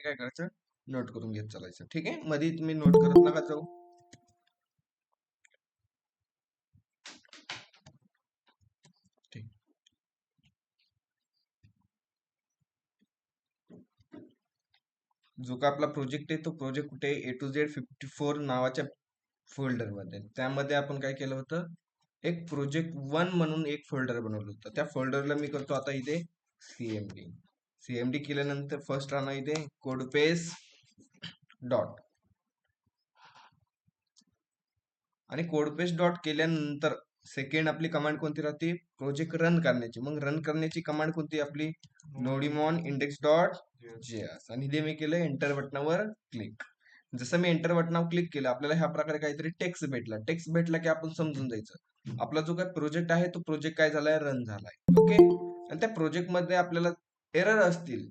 काय करायचं, नोट करून घेत चालायचं. ठीक आहे, मध्ये तुम्ही नोट करत नका जाऊ. ठीक. जो का आपला प्रोजेक्ट आहे तो प्रोजेक्ट कुठे A to Z 54 नावाच्या फोल्डर मध्ये. त्यामध्ये आपण काय केलं होतं, एक प्रोजेक्ट 1 म्हणून एक फोल्डर बनवलं होतं. त्या फोल्डरला मी करतो आता इथे सीएमडी केल्यानंतर फर्स्ट राहणार इथे कोडपेस डॉट, आणि कोडपेस्ट डॉट केल्यानंतर सेकंड आपली कमांड कोणती राहते, प्रोजेक्ट रन करण्याची. मग रन करण्याची कमांड कोणती आपली, नोडिमॉन इंडेक्स डॉट जेएस, आणि इथे मी केलं एंटर बटनावर क्लिक. जसं मी एंटर बटनावर क्लिक केलं आपल्याला ह्या प्रकारे काहीतरी टेक्स्ट भेटला. टेक्स्ट भेटला की आपण समजून जायचं आपला जो काय प्रोजेक्ट आहे तो प्रोजेक्ट काय झालाय, रन झालाय. ओके, आणि त्या प्रोजेक्ट मध्ये आपल्याला एरर असतील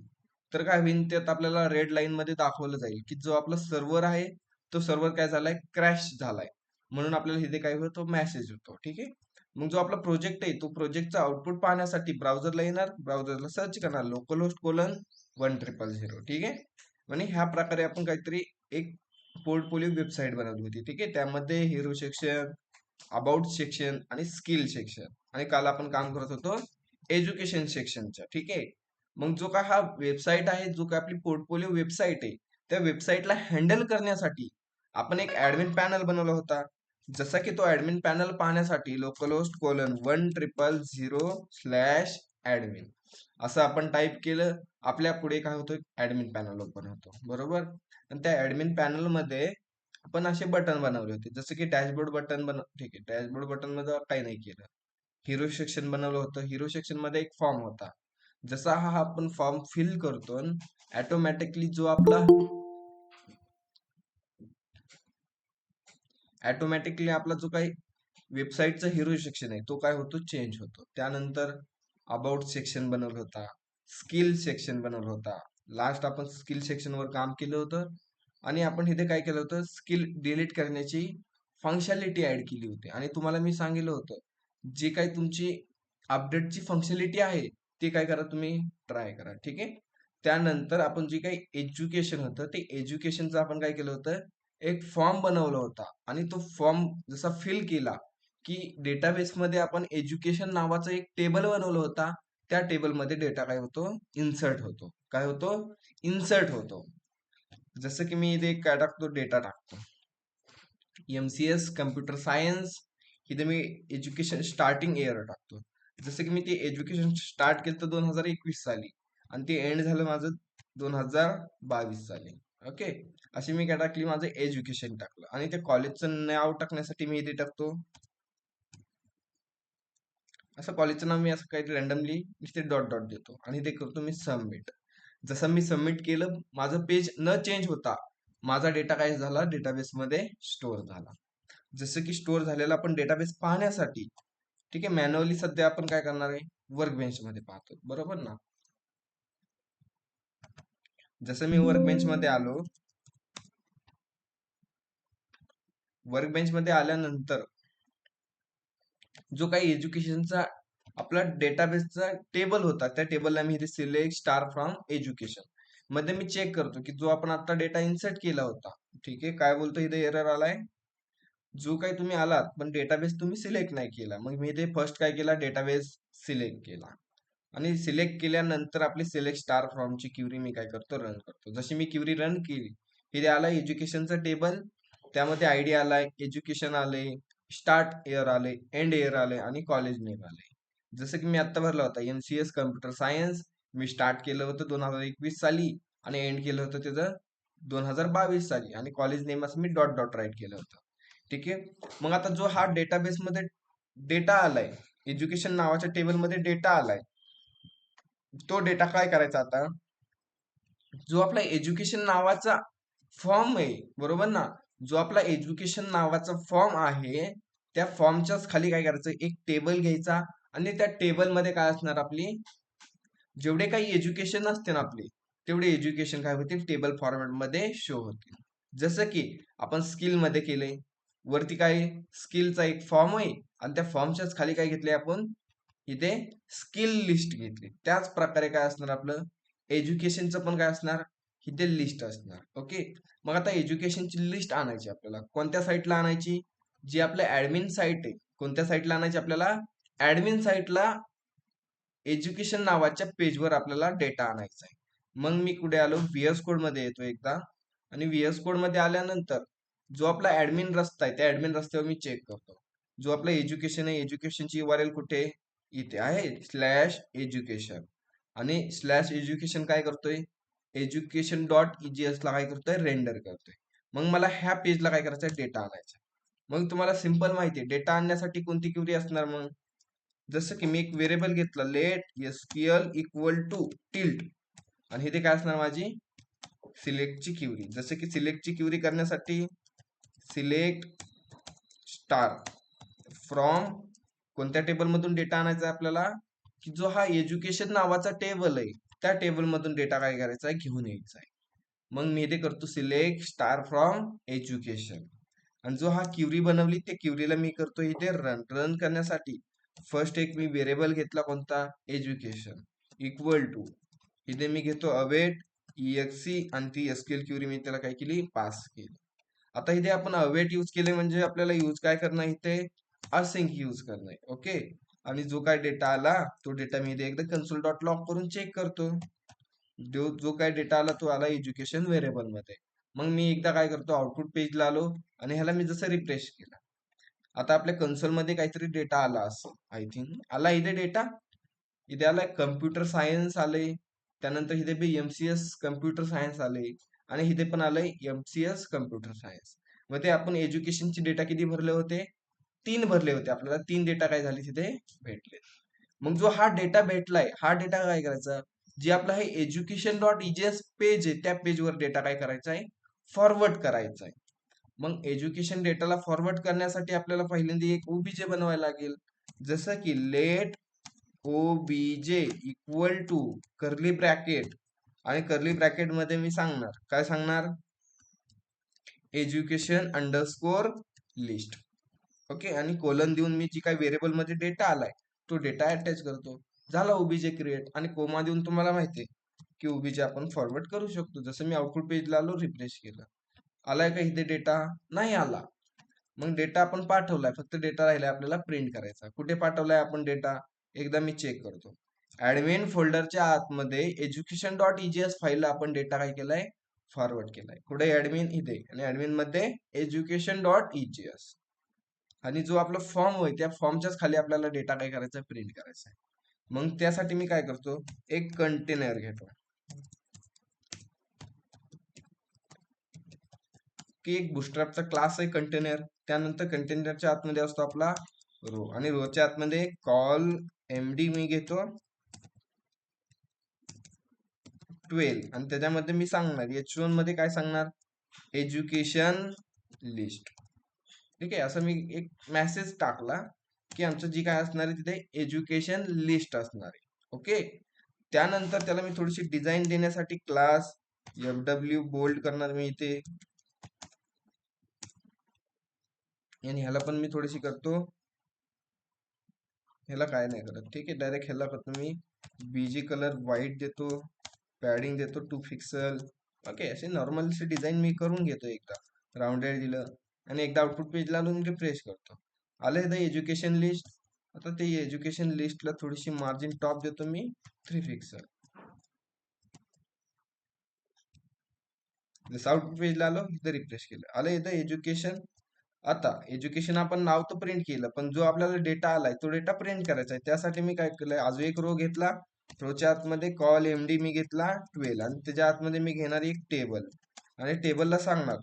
तर काय होईल, त्यात आपल्याला रेड लाईन मध्ये दाखवलं जाईल की जो आपला सर्व्हर आहे तो सर्व्हर काय झालाय, क्रॅश झालाय. म्हणून आपल्याला इथे काय होतो, मेसेज होतो. ठीक आहे, मग जो आपला प्रोजेक्ट आहे तो प्रोजेक्टचा आउटपुट पाहण्यासाठी ब्राउझरला येणार, ब्राउझरला सर्च करणार localhost:1000. ठीक आहे, आणि ह्या प्रकारे आपण काहीतरी एक पोर्टफोलिओ वेबसाईट बनवली होती. ठीक आहे, त्यामध्ये हिरो सेक्शन, अबाउट सेक्शन आणि स्किल सेक्शन, आणि काल आपण काम करत होतो एज्युकेशन सेक्शनच्या. ठीक आहे, मग जो काय हा वेबसाईट आहे, जो काय आपली पोर्टफोलिओ वेबसाईट आहे, त्या वेबसाईटला हँडल करण्यासाठी आपण एक ऍडमिन पॅनल बनवला होता. जसा की तो ऍडमिन पॅनल पाहण्यासाठी localhost:1000/admin असं आपण टाईप केलं. आपल्या पुढे काय होतं, ऍडमिन पॅनल ओपन होतो, बरोबर. आणि त्या ऍडमिन पॅनल मध्ये आपण असे बटन बनवले होते, जसं की डॅशबोर्ड बटन ठीक आहे, डॅशबोर्ड बटन मध्ये काही नाही केलं. हिरो सेक्शन बनवलं होतं. हिरो सेक्शन मध्ये एक फॉर्म होता. जसा हा आपण फॉर्म फिल करतो, ऑटोमॅटिकली जो आपला जो काही वेबसाईटचा हिरो सेक्शन आहे तो काय होतो, चेंज होतो. त्यानंतर अबाउट सेक्शन बनवलं होता, स्किल सेक्शन बनवलं होता. लास्ट आपण स्किल सेक्शन वर काम केलं होतं, आणि आपण इथे काय केलं होतं, स्किल डिलीट करण्याची फंक्शनॅलिटी ऍड केली होती. आणि तुम्हाला मी सांगितलं होतं जे काही तुमची अपडेटची फंक्शनॅलिटी आहे ते काय करा, तुम्ही ट्राय करा. ठीक आहे, त्यानंतर आपण जे काही एज्युकेशन होतं ते एज्युकेशनचं आपण काय केलं होतं, एक फॉर्म बनवला होता. आणि तो फॉर्म जसा फिल केला की डेटाबेसमध्ये आपण एज्युकेशन नावाचं एक टेबल बनवलं होता. त्या टेबलमध्ये डेटा काय होतो, इन्सर्ट होतो. काय होतो, इन्सर्ट होतो. जसं की मी इथे काय टाकतो, डेटा टाकतो MCS कम्प्युटर सायन्स. इथे मी एज्युकेशन स्टार्टिंग इयर टाकतो. जसं की मी ते एज्युकेशन स्टार्ट केलं तर 2021 साली, आणि ते एंड झालं माझं 2022 साली. ओके, अशी मी काय टाकली, माझं एज्युकेशन टाकलं. आणि त्या कॉलेजचं नाव टाकण्यासाठी मी इथे टाकतो, असं कॉलेजचं नाव मी असं काही रँडमली ते डॉट डॉट देतो, आणि ते करतो मी सबमिट. जसं मी सबमिट केलं, माझं पेज न चेंज होता माझा डेटा काय झाला, डेटाबेस मध्ये स्टोअर झाला. जसं की स्टोअर झालेला आपण डेटाबेस पाहण्यासाठी, ठीक आहे, मॅन्युअली सध्या आपण काय करणार आहे, वर्कबेंच मध्ये पाहतो, बरोबर ना. जसं मी वर्कबेंच मध्ये आलो, वर्कबेंच मध्ये आल्यानंतर जो काही एज्युकेशनचा आपला डेटाबेसचा टेबल होता, त्या टेबलला मी इथे सिलेक्ट स्टार फ्रॉम एज्युकेशन मध्ये मी चेक करतो की जो आपण आता डेटा इन्सर्ट केला होता. ठीक आहे, काय बोलतो इथे, एरर आलाय, जो काही तुम्ही आलात पण डेटाबेस तुम्ही सिलेक्ट नाही केला. मग मी इथे फर्स्ट काय केला, डेटाबेस सिलेक्ट केला, आणि सिलेक्ट केल्यानंतर आपली सिलेक्ट स्टार फ्रॉमची क्युरी मी काय करतो, रन करतो. जशी मी क्युरी रन केली, इथे आला एज्युकेशनचं टेबल, त्यामध्ये आयडी आलाय, एज्युकेशन आले, स्टार्ट इयर आले, एंड इयर आले, आणि कॉलेज नेम आले. जसं की मी आता भरला होता MCS कम्प्युटर सायन्स. मी स्टार्ट केलं होतं 2021 साली, आणि एंड केलं होतं त्याचं 2022 साली, आणि कॉलेज नेम असं मी डॉट डॉट राईट केलं होतं. ठीक आहे, मग आता जो हा डेटाबेस मध्ये डेटा आलाय, एज्युकेशन नावाच्या टेबल मध्ये डेटा आलाय, तो डेटा काय करायचा आता, जो आपला एज्युकेशन नावाचा फॉर्म आहे, बरोबर ना, जो आपला एज्युकेशन नावाचा फॉर्म आहे, त्या फॉर्मच्याच खाली काय करायचं, एक टेबल घ्यायचा, आणि त्या टेबल मध्ये काय असणार, आपली जेवढे काही एज्युकेशन असते ना आपले, तेवढे एज्युकेशन काय होतील, टेबल फॉर्मॅट मध्ये शो होतील. जसं की आपण स्किल मध्ये केले, वरती काय स्किलचा एक फॉर्म आहे, आणि त्या फॉर्मच्याच खाली काय घेतले आपण, इथे स्किल लिस्ट घेतली. त्याच प्रकारे काय असणार आपलं एज्युकेशनचं पण काय असणार, इथे लिस्ट असणार. ओके. मग आता एज्युकेशनची लिस्ट आणायची आपल्याला. कोणत्या साईटला आणायची? जी आपल्या ऍडमिन साईट आहे. कोणत्या साईटला आणायची आपल्याला? ऍडमिन साईटला एज्युकेशन नावाच्या पेजवर आपल्याला डेटा आणायचा आहे. मग मी कुठे आलो? व्हीएस कोड मध्ये येतो एकदा. आणि व्हीएस कोड मध्ये आल्यानंतर जो आपला ऍडमिन रस्ता आहे त्या ऍडमिन रस्त्यावर मी चेक करतो. जो आपला एज्युकेशन आहे, एज्युकेशनची URL कुठे? इथे आहे, /एज्युकेशन. आणि /एज्युकेशन काय करतोय? education.egs ला काय करतोय? रेंडर करतोय. मग मला ह्या पेजला काय करायचं? डेटा आणायचा. मग तुम्हाला सिंपल माहिती आहे, डेटा आणण्यासाठी कोणती क्वेरी असणार? मग जसं की मी एक व्हेरिएबल घेतलं, let SQL equal to tilt, आणि इथे काय असणार माझी? सिलेक्टची क्वेरी. जसं की सिलेक्टची क्वेरी करण्यासाठी सिलेक्ट स्टार फ्रॉम कोणत्या टेबल मधून डेटा आणायचा आहे आपल्याला? की जो हा एज्युकेशन नावाचा टेबल आहे त्या टेबल मधून डेटा काय करायचा आहे? घेऊन यायचा आहे. मग मी इथे करतो सिलेक्ट स्टार फ्रॉम एज्युकेशन. आणि जो हा क्वेरी बनवली त्या क्वेरीला मी करतो इथे रन. रन करण्यासाठी फर्स्ट एक मी व्हेरिएबल घेतला, कोणता? एज्युकेशन इक्वल टू, इथे मी घेतो अवेट EXE, आणि ती SQL क्वेरी मी त्याला काय केली? पास केली. आता इथे आपण अवेट यूज केले म्हणजे आपल्याला यूज काय करणं इथे? असिंक यूज करणं आहे. ओके. आणि जो काय डेटा आला तो डेटा मी इथे एकदा console.log करून चेक करतो. जो काय डेटा आला तो आला एज्युकेशन व्हेरिएबल मध्ये. मग मी एकदा काय करतो? आउटपुट पेजला आलो आणि ह्याला मी जसं रिफ्रेश केलं, आता आपल्या कन्सोल मध्ये काहीतरी डेटा आला असं आय थिंक. आला इथे डेटा. इथे आलाय कम्प्युटर सायन्स आले. त्यानंतर इथे बी MCS कम्प्युटर सायन्स आले. आणि इथे पण आलंय MCS कम्प्युटर सायन्स. मग ते आपण एज्युकेशनचे डेटा किती भरले होते? 3 भरले होते. आपल्याला 3 डेटा काय झाले तिथे भेटले. मग जो हा डेटा भेटलाय, हा डेटा काय करायचा? जे आपलं हे education.egs पेज आहे त्या पेजवर डेटा काय करायचा आहे? फॉरवर्ड करायचा आहे. मग एज्युकेशन डेटाला फॉरवर्ड करण्यासाठी आपल्याला पहिल्यांदा एक OBJ बनवायला लागेल. जसं की let OBJ equal to curly bracket, आणि कर्ली ब्रॅकेट मध्ये मी सांगणार, काय सांगणार? Education underscore list. ओके. आणि कोलन देऊन मी जी काही व्हेरिएबल मध्ये डेटा आलाय तो डेटा अटॅच करतो. झाला OBJ क्रिएट. आणि कोमा देऊन तुम्हाला माहिती आहे की OBJ आपण फॉरवर्ड करू शकतो. जसं मी आउटपुट पेजला आलो, रिफ्रेश केलं, आलाय का इथे डेटा? नाही आला. मग डेटा आपण पाठवलाय, फक्त डेटा राहिलाय आपल्याला प्रिंट करायचा. कुठे पाठवलाय आपण डेटा? एकदा मी चेक करतो. ऍडमिन फोल्डरच्या आतमध्ये education.egs फाईलला आपण डेटा काय केलाय? फॉरवर्ड केलाय. कुठे? ऍडमिन इथे. आणि ऍडमिन मध्ये education.egs. आणि जो आपला फॉर्म होय त्या फॉर्मच्याच खाली आपल्याला डेटा काय करायचा? प्रिंट करायचा आहे. मग त्यासाठी मी काय करतो? एक कंटेनर घेतो, की एक बुटस्ट्रॅपचा क्लास आहे कंटेनर. त्यानंतर कंटेनरच्या आतमध्ये असतो आपला रो, आणि रोच्या आतमध्ये कॉल MD मी घेतो 12. आणि त्याच्यामध्ये मी सांगणार H1 मध्ये काय सांगणार? Education list. ठीक आहे. असं मी एक मेसेज टाकला की आमचं जी काय असणार आहे तिथे एज्युकेशन लिस्ट असणार आहे. ओके. त्यानंतर त्याला मी थोडीशी डिझाईन देण्यासाठी क्लास FW बोल्ड करणार मी इथे. आणि ह्याला पण मी थोडीशी करतो, ह्याला काय नाही करत. ठीक आहे. डायरेक्ट ह्याला करतो मी BG कलर व्हाईट देतो, पॅडिंग देतो 2 पिक्सल. ओके. असे नॉर्मल डिझाईन मी करून घेतो. एकदा राऊंडेड दिलं आणि एकदा आउटपुट पेजला आणून रिफ्रेश करतो. आलं इथं एज्युकेशन लिस्ट. आता ते एज्युकेशन लिस्टला थोडीशी मार्जिन टॉप देतो मी 3 पिक्सल. जसं आउटपुट पेजला आलो इथं रिफ्रेश केलं, आलं इथं एज्युकेशन. आता एज्युकेशन आपण नाव तर प्रिंट केलं, पण जो आपल्याला डेटा आलाय तो डेटा प्रिंट करायचा आहे. त्यासाठी मी काय केलंय? अजून एक रो घेतला. रोच्या आतमध्ये कॉल MD मी घेतला 12, आणि त्याच्या आतमध्ये मी घेणार एक टेबल. आणि टेबलला सांगणार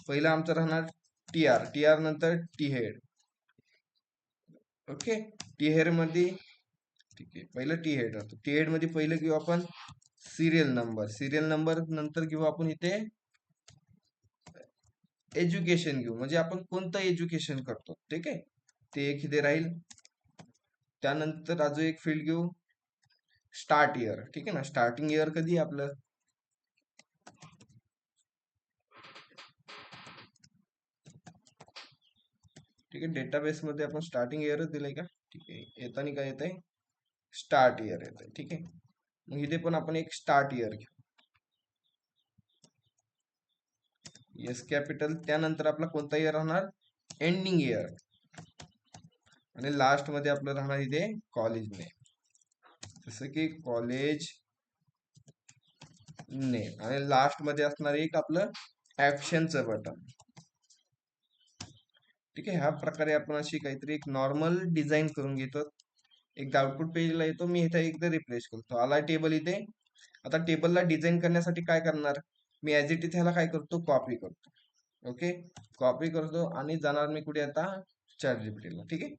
पहिलं आमचं राहणार TR नंतर T head. Okay. T head मध्ये, ठीक आहे, पहिलं टी हेड राहतो. टी हेड मध्ये पहिलं घेऊ आपण सिरियल नंबर नंतर घेऊ आपण इथे एज्युकेशन घेऊ, म्हणजे आपण कोणतं एज्युकेशन करतो. ठीक आहे. ते एक इथे राहील. त्यानंतर अजून एक फील्ड घेऊ स्टार्ट इयर. ठीक आहे ना. स्टार्टिंग इयर कधी आपलं? ठीक आहे. डेटाबेस मध्ये आपण स्टार्टिंग इयरच दिलंय का? ठीक आहे. येताना काय येत आहे? स्टार्ट इयर येत आहे. ठीक आहे. मग इथे पण आपण एक स्टार्ट इयर घेऊ. एस कॅपिटल, त्यानंतर आपला कोणता इयर राहणार, एंडिंग इयर, आणि लास्ट मध्ये आपलं राहणार इथे कॉलेज नेम, जसं की कॉलेज नेम, आणि लास्ट मध्ये असणार एक आपलं ऍक्शनचं बटन. ठीक आहे, ह्या प्रकारे आपण अशी काहीतरी एक नॉर्मल डिझाईन करून घेतो. एकदा आउटपुट पेजला येतो, मी इथे एकदा रिफ्रेश करतो, आला टेबल इथे. आता टेबलला डिझाईन करण्यासाठी काय करणार, मी ऍज इट इज ह्याला काय करतो, कॉपी करतो. ओके, कॉपी करतो आणि जाणार मी कुठे आता, ChatGPT ला. ठीक आहे,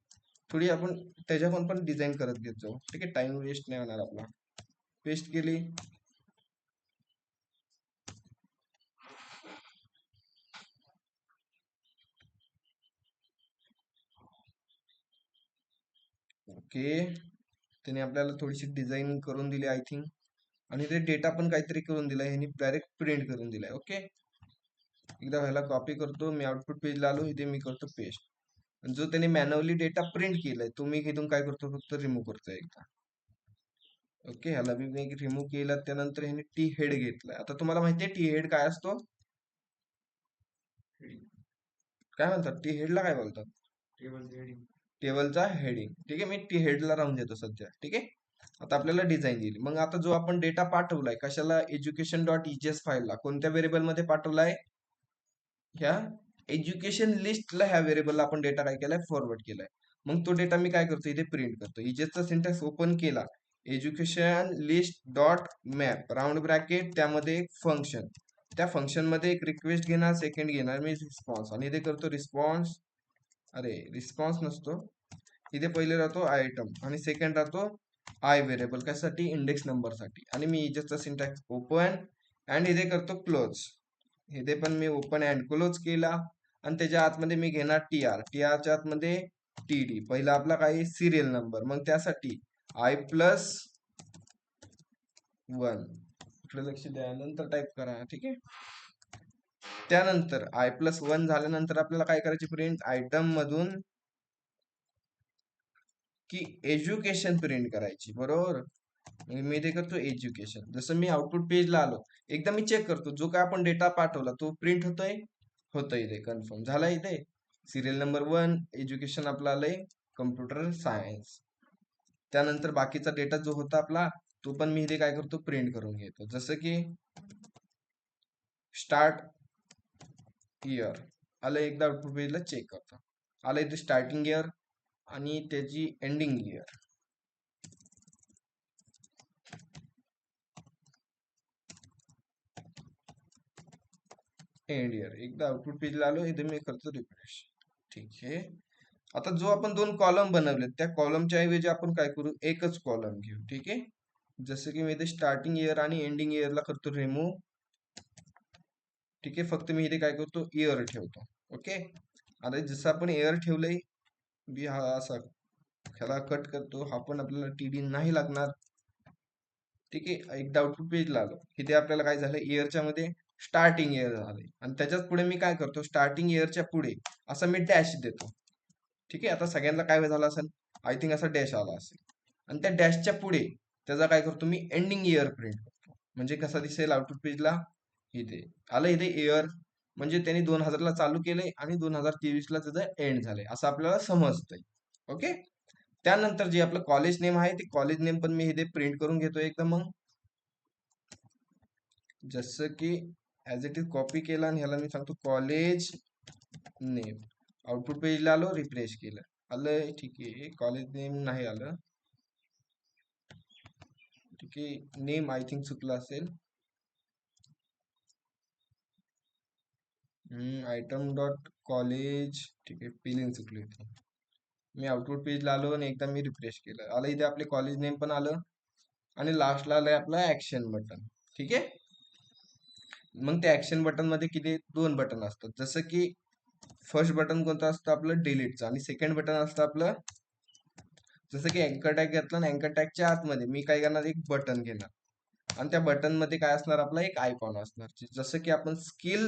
थोडी आपण त्याच्याकडून पण डिझाईन करत घेत जाऊ. ठीक आहे, टाइम वेस्ट नाही होणार आपला. पेस्ट केली, ओके, त्याने आपल्याला थोडीशी डिझाईन करून दिली आय थिंक, आणि ते डेटा पण काहीतरी करून दिलाय, ह्यानी डायरेक्ट प्रिंट करून दिलाय. ओके, एकदा ह्याला कॉपी करतो, मी आउटपुट पेजला आलो, इथे मी करतो पेस्ट. जो त्याने मॅन्युअली डेटा प्रिंट केलाय तो मी इथून काय करतो, फक्त रिमूव्ह करतो एकदा. ओके, ह्याला मी रिमूव्ह केला, त्यानंतर ह्याने टी हेड घेतलाय. आता तुम्हाला माहितीये टी हेड काय असतो, काय म्हणतात, टी हेडला काय बोलतात, टेबलचा हेडिंग. ठीक आहे, मी टी हेडला राहून देतो सध्या. ठीक आहे, आता आपल्याला डिझाईन दिली. मग आता जो आपण डेटा पाठवलाय कशाला, education.egs फाईलला, कोणत्या व्हेरिएबल मध्ये पाठवलाय, ह्या एज्युकेशन लिस्टला, ह्या व्हेरिएबलला आपण डेटा काय केलाय, फॉरवर्ड केलाय. मग तो डेटा मी काय करतो, इथे प्रिंट करतो. इजेसचा सिंटॅक्स ओपन केला, education list dot map round bracket, त्यामध्ये एक फंक्शन, त्या फंक्शन मध्ये एक रिक्वेस्ट घेणार, सेकंड घेणार मी रिस्पॉन्स, आणि इथे करतो रिस्पॉन्स. अरे रिस्पॉन्स नसतो इथे, पहिले राहतो आयटम आणि सेकंड राहतो आय व्हेरिएबल, कशासाठी, इंडेक्स नंबर साठी. आणि मी इजेसचा सिंटॅक्स ओपन अँड इथे करतो क्लोज. इथे पण मी ओपन अँड क्लोज केला, आणि त्याच्या आतमध्ये मी घेणार टीआरच्या आतमध्ये टीडी, पहिला आपला काही सिरियल नंबर, मग त्यासाठी I+1, इकडे लक्ष द्या, नंतर टाईप करा. ठीक आहे, त्यानंतर I+1 झाल्यानंतर आपल्याला काय करायची, प्रिंट आयटम मधून की एज्युकेशन प्रिंट करायची, बरोबर. मी ते करतो एज्युकेशन. जसं मी आउटपुट पेजला आलो, एकदा मी चेक करतो जो काय आपण डेटा पाठवला तो प्रिंट होतोय इथे, कन्फर्म झाला. इथे सिरियल नंबर 1 एज्युकेशन आपलं आलंय, कम्प्युटर सायन्स. त्यानंतर बाकीचा डेटा जो होता आपला तो पण मी इथे काय करतो, प्रिंट करून घेतो. जसं की स्टार्ट इयर आलं, एकदा आउटपुट पेजला चेक करतो, आलं इथे स्टार्टिंग इयर आणि त्याची एंडिंग इयर. एंड इयर, एकदा आउटपुट पेजला आलो, इथे मी करतो रिफ्रेश. ठीक आहे, आता जो आपण दोन कॉलम बनवले, त्या कॉलमच्या ऐवजी आपण काय करू, एकच कॉलम घेऊ. ठीक आहे, जसं की मी इथे स्टार्टिंग इयर आणि एंडिंग इयरला करतो रिमूव्ह. ठीक आहे, फक्त मी इथे काय करतो, इयर ठेवतो. ओके, आता जसं आपण इयर ठेवलंय, मी हा असा ह्याला कट करतो, हा पण आपल्याला टीडी नाही लागणार. ठीक आहे, एकदा आउटपुट पेजला आलो, इथे आपल्याला काय झालं, इयरच्या मध्ये स्टार्टिंग इयर झाले, आणि त्याच्याच पुढे मी काय करतो, स्टार्टिंग इयरच्या पुढे असं मी डॅश देतो. ठीक आहे, आता सगळ्यांना काय झालं असेल, आय थिंक असा डॅश आला असेल, आणि त्या डॅशच्या पुढे त्याचा काय करतो, मी एंडिंग इयर प्रिंट करतो. म्हणजे कसा दिसेल आउटपुट पेजला, इथे आलं, इथे इयर म्हणजे त्यांनी 2000 ला चालू केलंय आणि 2023 ला त्याचं एंड झालंय असं आपल्याला समजतंय. ओके, त्यानंतर जे आपलं कॉलेज नेम आहे ते कॉलेज नेम पण मी इथे प्रिंट करून घेतो एकदम. मग जसं की ऍज इट इज कॉपी केला, आणि ह्याला मी सांगतो कॉलेज नेम. आउटपुट पेजला आलो, रिफ्रेश केलं, आलंय. ठीक आहे, कॉलेज नेम नाही आलं. ठीक आहे, नेम आय थिंक चुकलं असेल, आयटम डॉट कॉलेज. ठीक आहे, स्पेलिंग चुकली होती. मी आउटपुट पेजला आलो आणि एकदा मी रिफ्रेश केलं, आलं इथे आपले कॉलेज नेम पण आलं, आणि लास्टला आलंय आपलं ऍक्शन बटन. ठीक आहे, मग त्या ऍक्शन बटन मध्ये किती, दोन बटन असतात. जसं की फर्स्ट बटन कोणतं असतं, आपलं डिलीटचं, आणि सेकंड बटन असतं आपलं, जसं की अँकर टॅग घेतला ना, अँकर टॅगच्या आतमध्ये मी काय करणार, एक बटन घेणार, आणि त्या बटन मध्ये काय असणार, आपला एक आयकॉन असणार. जसं की आपण स्किल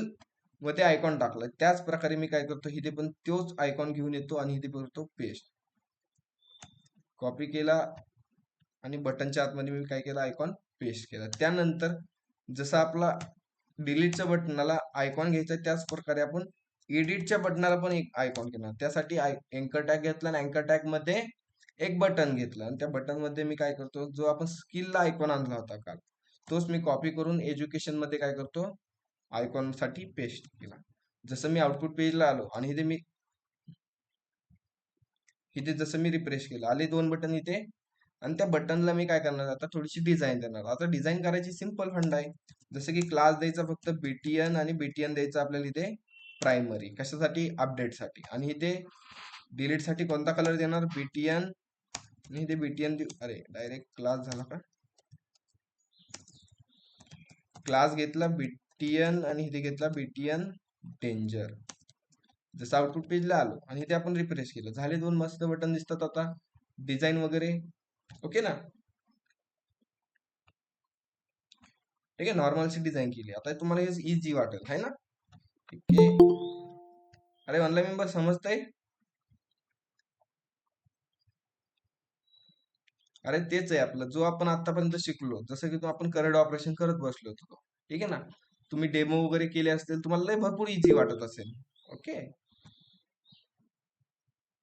मध्ये आयकॉन टाकलाय त्याच प्रकारे मी काय करतो, इथे पण तोच आयकॉन घेऊन येतो आणि इथे करतो पेस्ट. कॉपी केला आणि बटनच्या आतमध्ये मी काय केलं, आयकॉन पेस्ट केला. त्यानंतर जसा आपला डिलीटच्या बटनाला आयकॉन घ्यायचा, त्याच प्रकारे आपण एडिटच्या बटनाला पण एक आयकॉन घेणार. त्यासाठी अँकर टॅग घेतला आणि अँकर टॅग मध्ये एक बटन घेतलं आणि त्या बटन मध्ये मी काय करतो, जो आपण स्किलला आयकॉन आणला होता काल, तोच मी कॉपी करून एज्युकेशन मध्ये काय करतो, आयकॉन साठी पेस्ट केला. जसं मी आउटपुट पेजला आलो आणि इथे जसं मी रिफ्रेश केलं, आले 2 बटन इथे. आणि त्या बटनला मी काय करणार, आता थोडीशी डिझाईन देणार. आता डिझाईन करायची सिंपल फंड आहे. जसं की क्लास द्यायचा फक्त बीटीएन आणि बीटीएन द्यायचा आपल्याला इथे प्रायमरी, कशासाठी, अपडेटसाठी. आणि इथे डिलीट साठी कोणता कलर देणार, बीटीएन. आणि इथे बीटीएन देऊ, अरे डायरेक्ट क्लास झाला का, क्लास घेतला बीटीएन आणि इथे घेतला बीटीएन डेंजर. जसं आउटपुट पेजला आलो आणि इथे आपण रिफ्रेश केलं, झाले 2 मस्त बटन दिसतात आता, डिझाईन वगैरे. ओके ना, ठीक आहे. नॉर्मलची डिझाईन केली, आता तुम्हाला हे इझी वाटेल है ना. ठीक आहे. अरे ऑनलाईन मेंबर समजतंय. अरे तेच आहे आपलं, जो आपण आतापर्यंत शिकलो, जसं की तो आपण करंट ऑपरेशन करत बसलो होतो, ठीक आहे ना. तुम्ही डेमो वगैरे केले असतील, तुम्हाला लय भरपूर इझी वाटत असेल. ओके,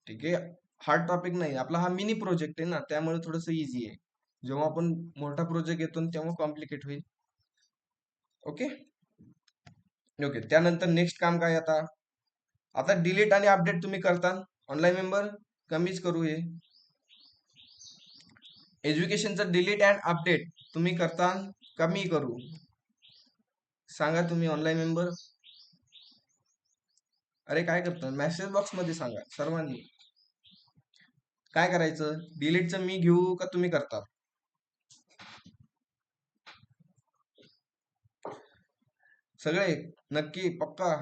ठीक आहे. हार्ड टॉपिक नाही आपला, हा मिनी प्रोजेक्ट आहे ना, त्यामुळे थोडंसं इझी आहे. जेव्हा आपण मोठा प्रोजेक्ट घेतो ना, तेव्हा कॉम्प्लिकेट होईल. ओके ओके, त्यानंतर नेक्स्ट काम काय आता, आता डिलीट आणि अपडेट तुम्ही करता ऑनलाईन मेंबर, कमीच करू हे एज्युकेशनचं डिलीट अँड अपडेट तुम्ही करता, कमी करू, सांगा तुम्ही ऑनलाईन मेंबर. अरे काय करता, मेसेज बॉक्स मध्ये सांगा सर्वांनी. काय करायचं, डिलीटचं मी घेऊ का तुम्ही करता, सगळे नक्की पक्का.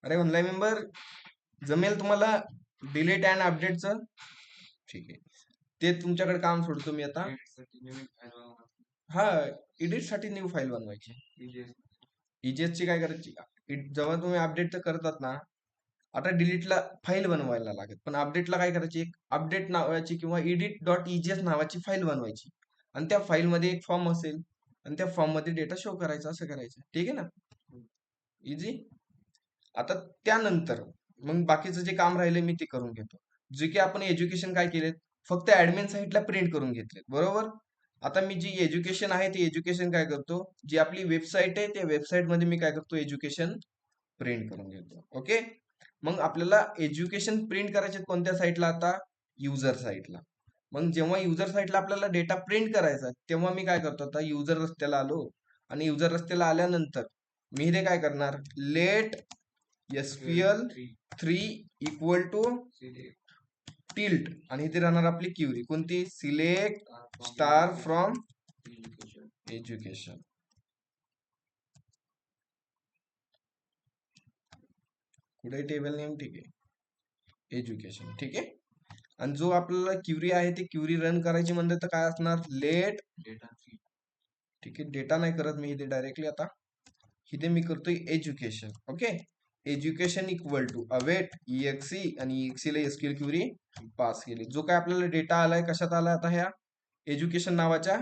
अरे ऑनलाईन मेंबर, जमेल तुम्हाला डिलीट अँड अपडेटचं, ठीक आहे. ते तुमच्याकडे काम सोडतो मी आता. हा, एडिट साठी न्यू फाईल बनवायची. EJS ची काय करायची, जेव्हा तुम्ही अपडेट करतात ना, आता डिलीटला फाईल बनवायला लागेल, पण अपडेटला काय करायची, एक अपडेट नावाची किंवा edit डॉट EJS नावाची फाईल बनवायची. आणि त्या फाईल मध्ये एक फॉर्म असेल आणि त्या फॉर्म मध्ये डेटा शो करायचा, असं करायचं, ठीक आहे ना, इझी. आता त्यानंतर मग बाकीचं जे काम राहिले मी ते करून घेतो. जे की आपण एज्युकेशन काय केलेत, फक्त ऍडमिन साईटला प्रिंट करून घेतले, बरोबर. आता मी जी एज्युकेशन आहे ते एज्युकेशन काय करतो, जी आपली वेबसाईट आहे त्या वेबसाईट मध्ये मी काय करतो, एज्युकेशन प्रिंट करून घेतो. ओके, मग आपल्याला एज्युकेशन प्रिंट करायचे कोणत्या साईटला, आता युजर साईटला. मग जेव्हा युजर साईटला आपल्याला डेटा प्रिंट करायचा, तेव्हा मी काय करतो, आता युजर रस्त्याला आलो आणि युजर रस्त्याला आल्यानंतर मी इथे काय करणार, let SQL 3 equal to tilt आणि इथे राहणार आपली क्युरी कोणती, सिलेक्ट स्टार फ्रॉम एज्युकेशन. कुठे टेबल नेम, ठीक आहे, एज्युकेशन, ठीक आहे. आणि जो आपल्याला क्युरी आहे ती क्युरी रन करायची म्हणजे तर काय असणार, लेट डेटा, ठीक आहे. डेटा नाही करत मी इथे डायरेक्टली, आता इथे मी करतोय education. Okay, education equal to await EXE आणि EXE ला SQL क्युरी पास केली. जो काय आपल्याला डेटा आलाय, कशात आलाय, आता ह्या एज्युकेशन नावाच्या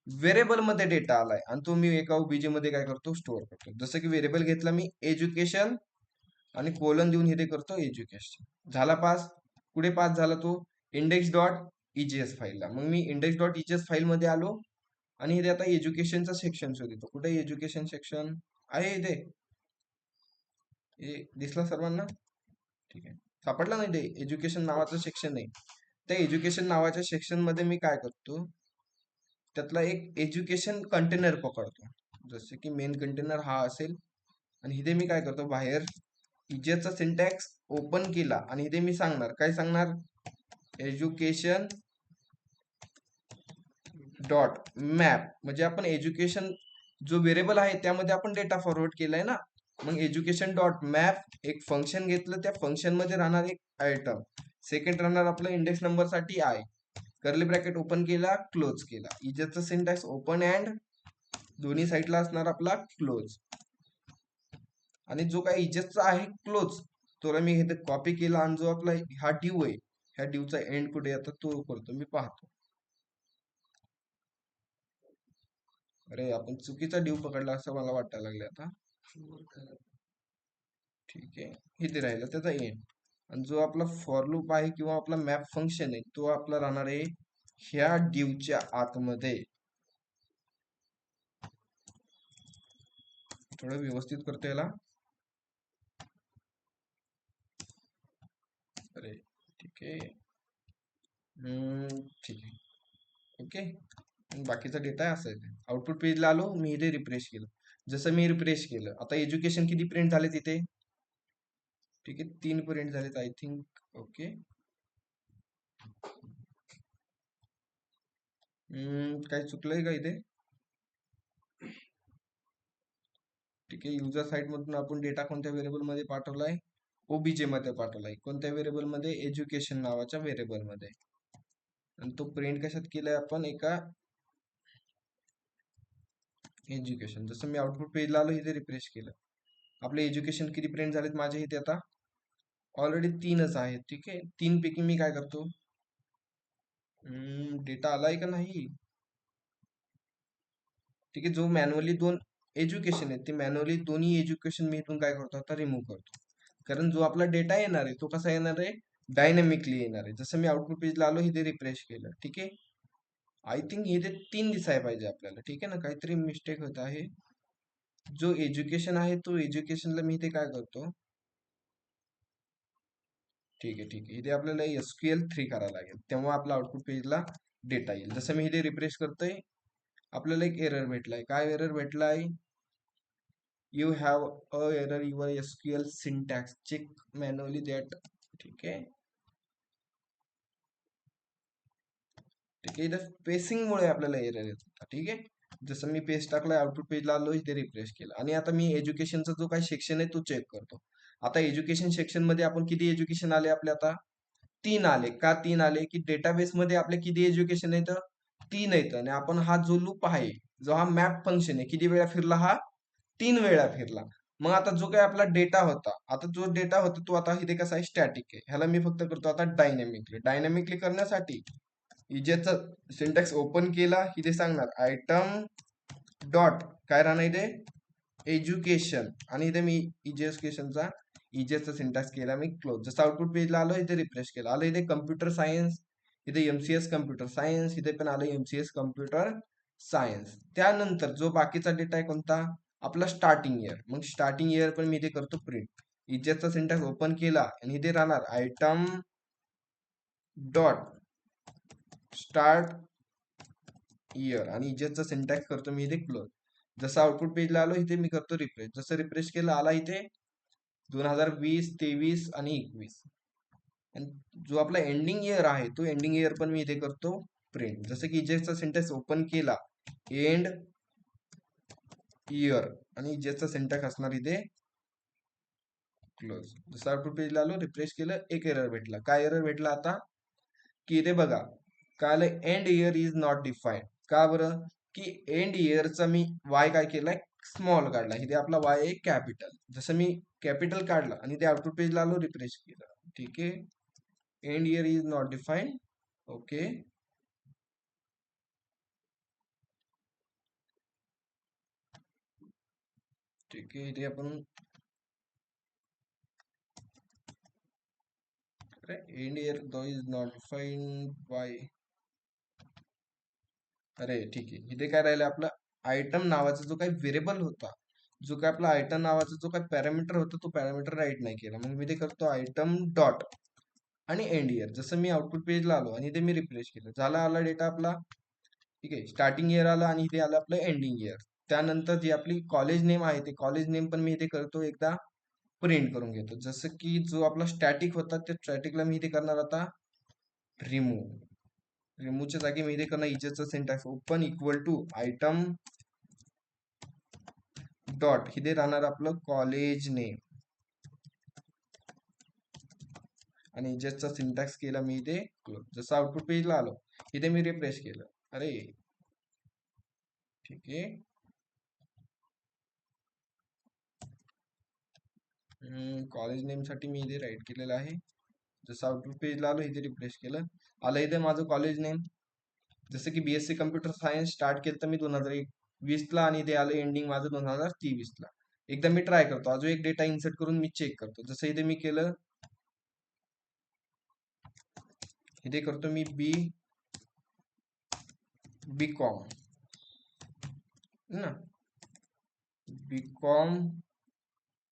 व्हेरिएबल मध्ये डेटा आलाय आणि तो मी एका OBJ मध्ये काय करतो, स्टोअर करतो. जसं की व्हेरिएबल घेतला मी एज्युकेशन आणि कोलन देऊन इथे करतो एज्युकेशन, झाला पास. पुढे पास झाला तो इंडेक्स डॉट EJS फाईलला, मग मी इंडेक्स डॉट EJS फाईल मध्ये आलो आणि इथे आता एज्युकेशनचा सेक्शन शोधतो. कुठे एज्युकेशन सेक्शन आहे, इथे हे दिसला सर्वांना, ठीक आहे. सापडला नाही, ते एज्युकेशन नावाचं सेक्शन आहे. त्या एज्युकेशन नावाच्या सेक्शन मध्ये मी काय करतो, त्यातला एक एज्युकेशन कंटेनर पकडतो. जसे की मेन कंटेनर हा असेल आणि इथे मी काय करतो, बाहेर EJS चा सिंटॅक्स ओपन केला आणि इथे मी सांगणार, काय सांगणार, एज्युकेशन डॉट मॅप, म्हणजे आपण एज्युकेशन जो व्हेरिएबल आहे त्यामध्ये आपण डेटा फॉरवर्ड केलाय ना. मग एज्युकेशन डॉट मॅप एक फंक्शन घेतलं, त्या फंक्शन मध्ये राहणार एक आयटम, सेकंड राहणार आपलं इंडेक्स नंबर साठी कर्ली ब्रॅकेट ओपन केला, क्लोज केला. इजेचा सिंटॅक्स ओपन अँड दोन्ही साईडला असणार आपला क्लोज. आणि जो काही इजेसचा आहे क्लोज, तो मी इथे कॉपी केला आणि जो आपला हा ड्यू आहे, ह्या ड्यूचा एंड कुठे आता तो करतो मी, पाहतो. अरे आपण चुकीचा ड्यू पकडला असं मला वाटायला लागले आता. ठीक आहे, इथे राहिला त्याचा एंड. आणि जो आपला फॉर लूप आहे किंवा आपला मॅप फंक्शन आहे तो आपला राहणार आहे ह्या ड्यूच्या आतमध्ये. थोडं व्यवस्थित करतो याला. अरे ठीक आहे. ठीक आहे. ओके. बाकीचा डेटा असा आहे. आउटपुट पेजला आलो, मी इथे रिफ्रेश केलं. जसं मी रिफ्रेश केलं, आता एज्युकेशन किती प्रिंट झाले तिथे? ठीक आहे, 3 प्रिंट झालेत आय थिंक. ओके. काही चुकलंय का इथे? ठीक आहे, युजर साईड मधून आपण डेटा कोणत्या व्हेरिएबल मध्ये पाठवलाय? ओबीजे मध्ये पाठवलाय. कोणत्या व्हेरिएबल मध्ये? एज्युकेशन नावाच्या व्हेरिएबल मध्ये. आणि तो प्रिंट कशात केलाय आपण? एका एज्युकेशन. जसं मी आउटपुट पेजला आलो, इथे रिफ्रेश केलं, आपले एज्युकेशन किती प्रिंट झालेत माझे इथे आता? ऑलरेडी 3च आहेत. ठीक आहे, 3 पैकी मी काय करतो, डेटा आलाय का नाही. ठीक आहे, जो मॅन्युअली 2 एज्युकेशन आहेत ते मॅन्युअली दोन्ही एज्युकेशन मी इथून काय करतो आता, रिमूव्ह करतो. कारण जो आपला डेटा येणार आहे तो कसा येणार आहे? डायनॅमिकली येणार आहे. जसं मी आउटपुट पेजला आलो, इथे रिफ्रेश केलं. ठीक आहे, आय थिंक इथे 3 दिसायला पाहिजे आपल्याला. ठीक आहे ना, काहीतरी मिस्टेक होत आहे. जो एज्युकेशन आहे तो एज्युकेशनला मी इथे काय करतो, ठीक आहे ठीक आहे, इथे आपल्याला SQL3 करायला लागेल, तेव्हा आपला आउटपुट पेजला डेटा येईल. जसं मी इथे रिफ्रेश करतोय, आपल्याला एक एरर भेटलाय. काय एरर भेटलाय? You have a error your SQL syntax, check manually that. ठीक आहे ठीक आहे, इथं स्पेसिंगमुळे आपल्याला एरर येत होता. ठीक आहे, जसं मी पेज टाकलाय, आउटपुट पेजला आलो, इथे रिफ्रेश केलं, आणि आता मी एज्युकेशनचा जो काही सेक्शन आहे तो चेक करतो. आता एज्युकेशन सेक्शन मध्ये आपण किती एज्युकेशन आले आपले आता? 3 आले. का 3 आले? की डेटाबेस मध्ये आपले किती एज्युकेशन येतं? 3 येतं. आणि आपण हा जो लूप आहे, जो हा मॅप फंक्शन आहे, किती वेळा फिरला हा? 3 वेळा फिरला. मग आता जो काही आपला डेटा होता, आता जो डेटा होता तो आता इथे कसा आहे? स्टॅटिक आहे. ह्याला मी फक्त करतो आता डायनॅमिकली. डायनॅमिकली करण्यासाठी इजेचा सिंटॅक्स ओपन केला, इथे सांगणार आयटम डॉट काय राहणार इथे? एज्युकेशन. आणि इथे मी एज्युकेशनचा इजेचा सिंटॅक्स केला मी क्लोज. जसं आउटपुट पेजला आलो, इथे रिफ्रेश केलं, आलं इथे कम्प्युटर सायन्स, इथे MCS कम्प्युटर सायन्स, इथे पण आलं MCS कम्प्युटर सायन्स. त्यानंतर जो बाकीचा डेटा आहे कोणता? आपला स्टार्टिंग इयर. मग स्टार्टिंग इयर पण मी इथे करतो प्रिंट. इजेचा सिंटॅक्स ओपन केला आणि इथे राहणार आयटम डॉट स्टार्ट इयर, आणि इजेचा सिंटॅक्स करतो मी इथे क्लोज. जसं आउटपुट पेजला आलो, इथे मी करतो रिफ्रेश. जसं रिफ्रेश केलं, आला इथे 2020, 23 आणि 21. आणि जो आपला एंडिंग इयर आहे तो एंडिंग इयर पण मी इथे करतो प्रिंट. जसं की इजेचा सिंटॅक्स ओपन केला, एंड इयर, आणि इजेचा सिंटॅक्स असणार इथे क्लोज. जसं आउटपुट पेजला आलो, रिफ्रेश केलं, एक एरर भेटला. काय एरर भेटला आता? की इथे बघा काय आलं? End year is not defined. का बरं? की एंड इयरचा मी वाय काय केलाय? स्मॉल काढला. इथे आपला वाय आहे कॅपिटल. जसं मी कॅपिटल काढला आणि ते आउटपुट पेजला आलो, रिफ्रेश केलं. ठीक आहे, end year is not defined. Okay. ठीक आहे, इथे आपण end year two is not defined by. अरे ठीक आहे, इथे काय राहिलं आपलं? आयटम नावाचा जो काही व्हेरिएबल होता, जो काय आपला आयटम नावाचा जो काही पॅरामीटर होता, तो पॅरामीटर राईट नाही केला. मग मी ते करतो आयटम डॉट आणि एंड इयर. जसं मी आउटपुट पेजला आलो आणि इथे मी रिफ्रेश केलं, झाला आला डेटा आपला. ठीक आहे, स्टार्टिंग इयर आला आणि इथे आलं आपलं एंडिंग इयर. त्यानंतर जी आपली कॉलेज नेम आहे ते कॉलेज नेम पण मी इथे करतो एकदा प्रिंट करून घेतो. जसं की जो आपला स्टॅटिक होता त्या स्टॅटिकला मी इथे करणार आता रिमूव्ह. रिमूव्हच्या जागी मी इथे करणार इजेचा syntax open equal to item dot, इथे राहणार आपलं कॉलेज नेम, आणि इजेचा सिंटॅक्स केला मी इथे क्लोज. जसं आउटपुट पेजला आलो, इथे मी रिफ्रेश केलं. अरे ठीक आहे, कॉलेज नेम साठी मी इथे राईट केलेलं आहे. जसं आउटपुट पेजला आलो, इथे रिफ्रेश केलं, आलं इथे माझं कॉलेज नेम. जसं की BSc कम्प्युटर सायन्स स्टार्ट केलं तर मी 2001 20ला आणि इथे आलं एंडिंग माझं 2023ला. एकदा मी ट्राय करतो, अजून एक डेटा इन्सर्ट करून मी चेक करतो. जसं इथे मी केलं, इथे करतो मी बीकॉम ना, बीकॉम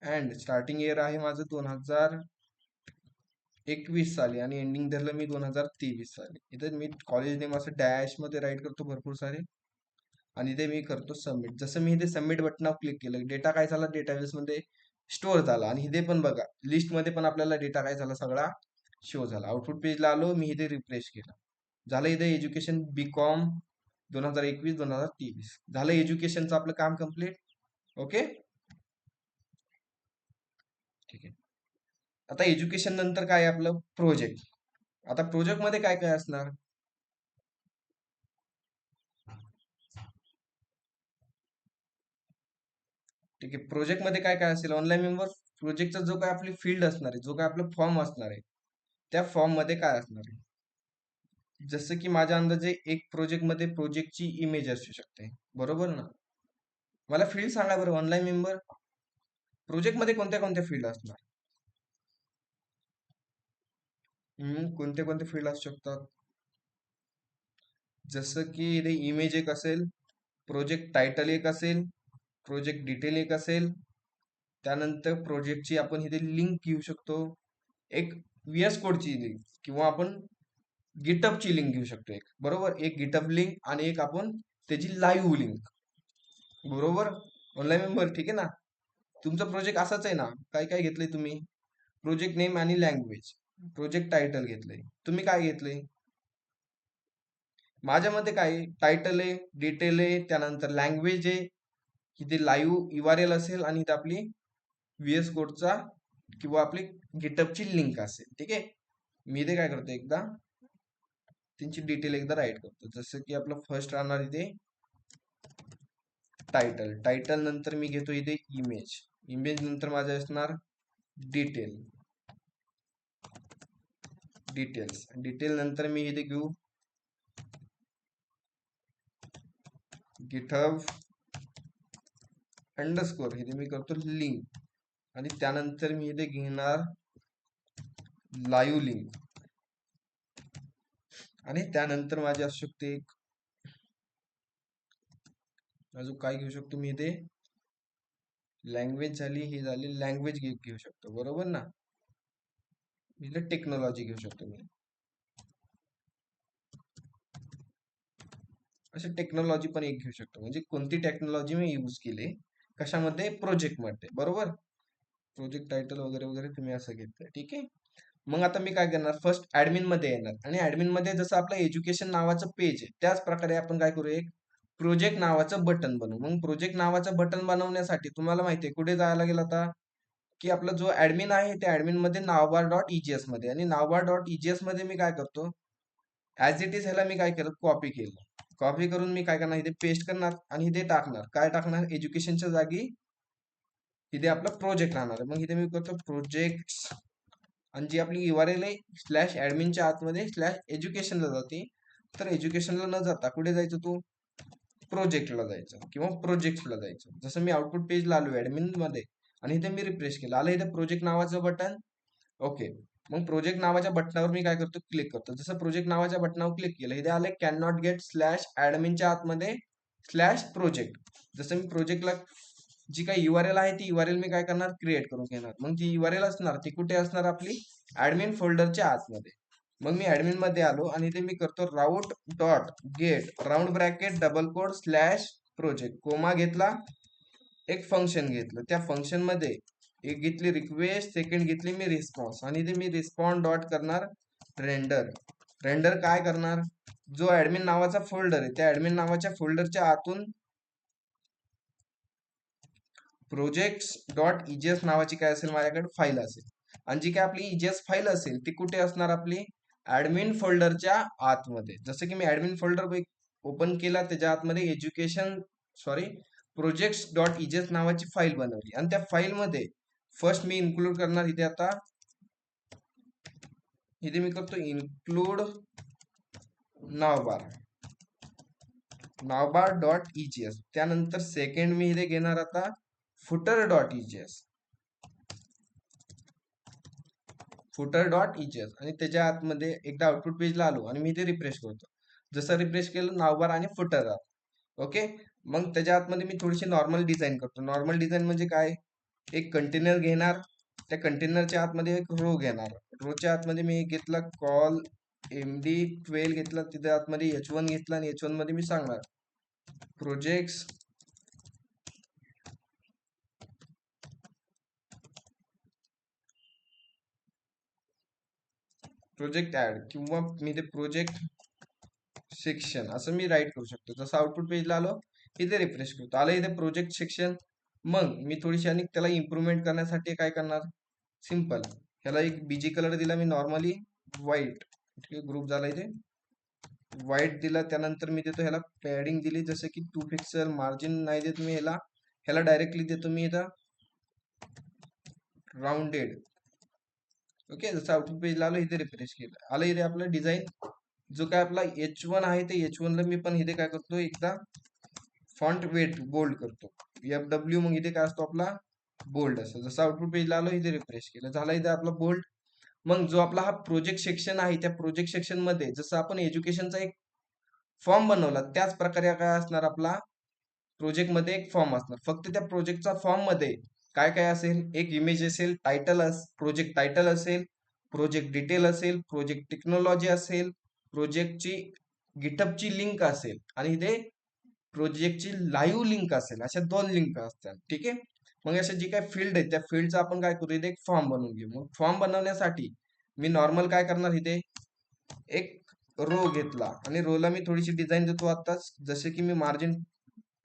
अँड स्टार्टिंग इयर आहे माझं 2021 साली आणि एंडिंग धरलं मी 2023 साली. इथे मी कॉलेज नेम असं डॅश मध्ये राईट करतो भरपूर सारे आणि इथे मी करतो सबमिट. जसं मी इथे सबमिट बटनावर क्लिक केलं, डेटा काय झाला डेटाबेस मध्ये स्टोअर झाला आणि इथे पण बघा लिस्ट मध्ये पण आपल्याला डेटा काय झाला सगळा शो झाला. आउटपुट पेजला आलो मी, इथे रिफ्रेश केलं, झालं इथे एज्युकेशन बीकॉम 2021-2023 झालं. एज्युकेशनचं आपलं काम कम्प्लीट. ओके, ठीक आहे. आता एज्युकेशन नंतर काय आहे आपलं प्रोजेक्ट. आता प्रोजेक्ट मध्ये काय काय असणार, ठीक आहे. प्रोजेक्ट मध्ये काय काय असेल, ऑनलाईन मेंबर प्रोजेक्टचा जो काय आपली फील्ड असणार आहे, जो काय आपलं फॉर्म असणार आहे, त्या फॉर्म मध्ये काय असणार आहे. जसं की माझ्या अंदाजे एक प्रोजेक्ट मध्ये प्रोजेक्टची इमेज असू शकते, बरोबर ना. मला फील्ड सांगा बरं, ऑनलाईन मेंबर प्रोजेक्ट मध्ये कोणत्या कोणत्या फील्ड असणार. कोणते कोणते फील्ड असू शकतात. जसं की इथे इमेज एक असेल, प्रोजेक्ट टायटल एक असेल, प्रोजेक्ट डिटेल एक असेल, त्यानंतर प्रोजेक्टची आपण इथे लिंक घेऊ शकतो, एक VS कोडची लिंक किंवा आपण गिटअपची लिंक घेऊ शकतो एक, बरोबर. एक गिटअप लिंक आणि एक आपण त्याची लाईव्ह लिंक, बरोबर. ऑनलाईन मेंबर ठीक आहे ना. तुमचा प्रोजेक्ट असाच आहे ना, काय काय घेतलंय तुम्ही, प्रोजेक्ट नेम आणि लँग्वेज, प्रोजेक्ट टायटल घेतलंय, तुम्ही काय घेतलंय. माझ्या मते काय टायटल आहे, डिटेल आहे, त्यानंतर लँग्वेज आहे, इथे लाईव्ह URL असेल आणि इथे आपली VS कोडचा किंवा आपली गिटअपची लिंक असेल. ठीक आहे, मी इथे काय करतो एकदा त्यांची डिटेल एकदा राईट करतो. जसं की आपलं फर्स्ट राहणार इथे टायटल, टायटल नंतर मी घेतो इथे इमेज, इमेज नंतर माझं असणार डिटेल, डिटेल्स, डिटेल नंतर मी इथे घेऊ गिटहब अंडरस्कोर, इथे मी करतो लिंक आणि त्यानंतर मी इथे घेणार लाईव्ह लिंक आणि त्यानंतर माझी असू शकते एक अजून काय घेऊ शकतो मी इथे, लँग्वेज झाली, ही झाली लँग्वेज घेऊ शकतो, बरोबर ना. इथे टेक्नॉलॉजी घेऊ शकतो मी, असे टेक्नॉलॉजी पण एक घेऊ शकतो. म्हणजे कोणती टेक्नॉलॉजी मी यूज केली कशामध्ये, प्रोजेक्ट मध्ये, बरोबर. प्रोजेक्ट टायटल वगैरे वगैरे तुम्ही असं घेतलं, ठीक आहे. मग आता मी काय करणार, फर्स्ट ऍडमिन मध्ये येणार आणि ऍडमिन मध्ये जसं आपलं एज्युकेशन नावाचं पेज आहे त्याच प्रकारे आपण काय करू, एक प्रोजेक्ट नावाचं बटन बनवू. मग प्रोजेक्ट नावाचं बटन बनवण्यासाठी तुम्हाला माहिती आहे कुठे जायला लागेल आता, की आपला जो ऍडमिन आहे त्या ऍडमिन मध्ये navbar.egis मध्ये, आणि navbar.egis मध्ये मी काय करतो ऍज इट इज ह्याला मी काय केलं कॉपी केलं. कॉपी करून मी काय करणार इथे पेस्ट करणार आणि इथे टाकणार, काय टाकणार एज्युकेशनच्या जागी इथे आपला प्रोजेक्ट राहणार आहे. मग इथे मी करतो प्रोजेक्ट आणि जी आपली URL आहे स्लॅश ऍडमिनच्या आतमध्ये स्लॅश एज्युकेशनला जाते. तर एज्युकेशनला न जाता कुठे जायचं, तू प्रोजेक्टला जायचं किंवा प्रोजेक्टला जायचं. जसं मी आउटपुट पेजला आलो ऍडमिन मध्ये आणि इथे मी रिफ्रेश केलं, आलं इथे प्रोजेक्ट नावाचं बटन. ओके, मग प्रोजेक्ट नावाच्या बटनावर मी काय करतो क्लिक करतो. जसं प्रोजेक्ट नावाच्या बटनावर क्लिक केलं इथे आले कॅन नॉट गेट स्लॅश ऍडमिनच्या आतमध्ये स्लॅश प्रोजेक्ट. जसं मी प्रोजेक्टला जी काही URL आहे ती URL मी काय करणार क्रिएट करून घेणार. मग ती URL असणार ती कुठे असणार आपली ऍडमिन फोल्डरच्या आतमध्ये. मग मी ऍडमिन मध्ये आलो आणि इथे मी करतो route dot get round bracket double quote slash project, comma घेतला, एक फंक्शन घेतलं, त्या फंक्शन मध्ये एक घेतली रिक्वेस्ट, सेकंड घेतली मी रिस्पॉन्स आणि इथे मी रिस्पॉन्ड डॉट करणार रेंडर. रेंडर काय करणार, जो ऍडमिन नावाचा फोल्डर आहे त्या ऍडमिन नावाच्या फोल्डरच्या आतून projects.egis नावाची काय असेल माझ्याकडे फाईल असेल आणि जी काय आपली EGS फाईल असेल ती कुठे असणार आपली ऍडमिन फोल्डरच्या आतमध्ये. जसं की मी ऍडमिन फोल्डर ओपन केला, त्याच्या आतमध्ये एज्युकेशन सॉरी projects.egis नावाची फाईल बनवली आणि त्या फाईल मध्ये फर्स्ट मी इन्क्लूड करणार इथे आता, इथे मी करतो इन्क्लूड navbar नावबार डॉट EGS. त्यानंतर सेकंड मी इथे घेणार आता footer dot EGS. Footer dot EGS आणि त्याच्या आतमध्ये एकदा आउटपुट पेजला आलो आणि मी इथे रिफ्रेश करतो. जसं रिफ्रेश केलं नावबार आणि फुटर. ओके. मग त्याच्या आतमध्ये मी थोडीशी नॉर्मल डिझाईन करतो. नॉर्मल डिझाईन म्हणजे काय, एक कंटेनर घेणार, त्या कंटेनरच्या आतमध्ये एक रो घेणार. रोच्या आतमध्ये मी घेतला कॉल MD12 घेतला, तिथे आतमध्ये H1 घेतला आणि H1 मध्ये मी सांगणार प्रोजेक्ट्स प्रोजेक्ट ऍड किंवा मी ते प्रोजेक्ट सेक्शन असं मी राईट करू शकतो. जसं आउटपुट पेजला आलो इथे रिफ्रेश करतो, आलं इथे प्रोजेक्ट सेक्शन. मग मी थोडीशी आणि त्याला इम्प्रूव्हमेंट करण्यासाठी काय करणार, सिंपल ह्याला एक BG कलर दिला मी नॉर्मली व्हाईट. ठीक आहे, ग्रुप झाला इथे व्हाईट दिला. त्यानंतर मी देतो ह्याला पॅडिंग दिली, जसं की 2 पिक्सल. मार्जिन नाही देत मी ह्याला, ह्याला डायरेक्टली देतो मी इथं राउंडेड. ओके. जसं आउटपुट पेजला आलो इथे रिफ्रेश केलं, आलं इथे आपलं डिझाईन. जो काय आपला H1 आहे ते H1 ला मी पण इथे काय करतो, एकदा फॉन्ट वेट बोल्ड करतो FW. मग इथे काय असतो आपला बोल्ड असतो. जसं आउटपुट पेजला आलो इथे रिफ्रेश केलं, झाला इथे आपला बोल्ड. मग जो आपला हा प्रोजेक्ट सेक्शन आहे, त्या प्रोजेक्ट सेक्शन मध्ये जसं आपण एज्युकेशनचा एक फॉर्म बनवला, त्याच प्रकारे काय असणार आपला प्रोजेक्ट मध्ये एक फॉर्म असणार. फक्त त्या प्रोजेक्टचा फॉर्म मध्ये काय काय असेल, एक इमेज असेल, प्रोजेक्ट टायटल असेल, प्रोजेक्ट डिटेल असेल, प्रोजेक्ट टेक्नॉलॉजी असेल, प्रोजेक्टची गिटहबची लिंक असेल आणि इथे प्रोजेक्टची लाईव्ह लिंक असेल. अशा 2 लिंक असतात. ठीक आहे. मग अशा जी काय फील्ड आहे त्या फील्डचा आपण काय करू, इथे एक फॉर्म बनवून घेऊ. मग फॉर्म बनवण्यासाठी मी नॉर्मल काय करणार, इथे एक रो घेतला आणि रोला मी थोडीशी डिझाईन देतो आताच. जसे की मी मार्जिन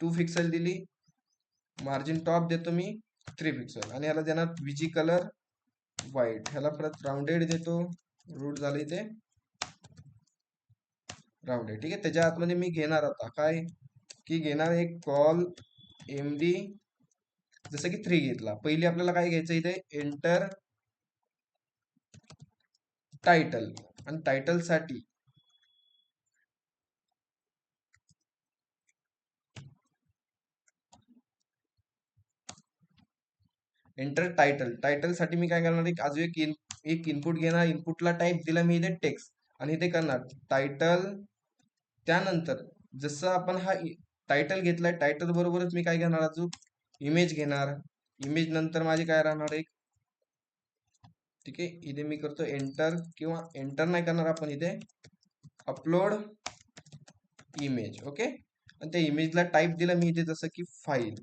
2 पिक्सल दिली, मार्जिन टॉप देतो मी 3 पिक्सल आणि ह्याला देणार BG कलर व्हाईट. ह्याला परत राउंडेड देतो, रूट झाले इथे राउंडेड. ठीक आहे. त्याच्या आतमध्ये मी घेणार आता काय की घेणार एक कॉल MD जसं की 3 घेतला. पहिली आपल्याला काय घ्यायचं, इथे एंटर टायटल आणि टायटल साठी एंटर टायटल साठी मी काय करणार, एक अजून एक इनपुट घेणार. इनपुटला टाईप दिला मी इथे टेक्स्ट आणि इथे करणार टायटल. त्यानंतर जसं आपण हा टायटल घेतलाय, टायटल बरोबरच मी काय घेणार, अजून इमेज घेणार. इमेज नंतर माझी काय राहणार एक. ठीक आहे. इथे मी करतो एंटर, किंवा एंटर नाही करणार आपण, इथे अपलोड इमेज. ओके. आणि त्या इमेजला टाईप दिला मी इथे जसं की फाईल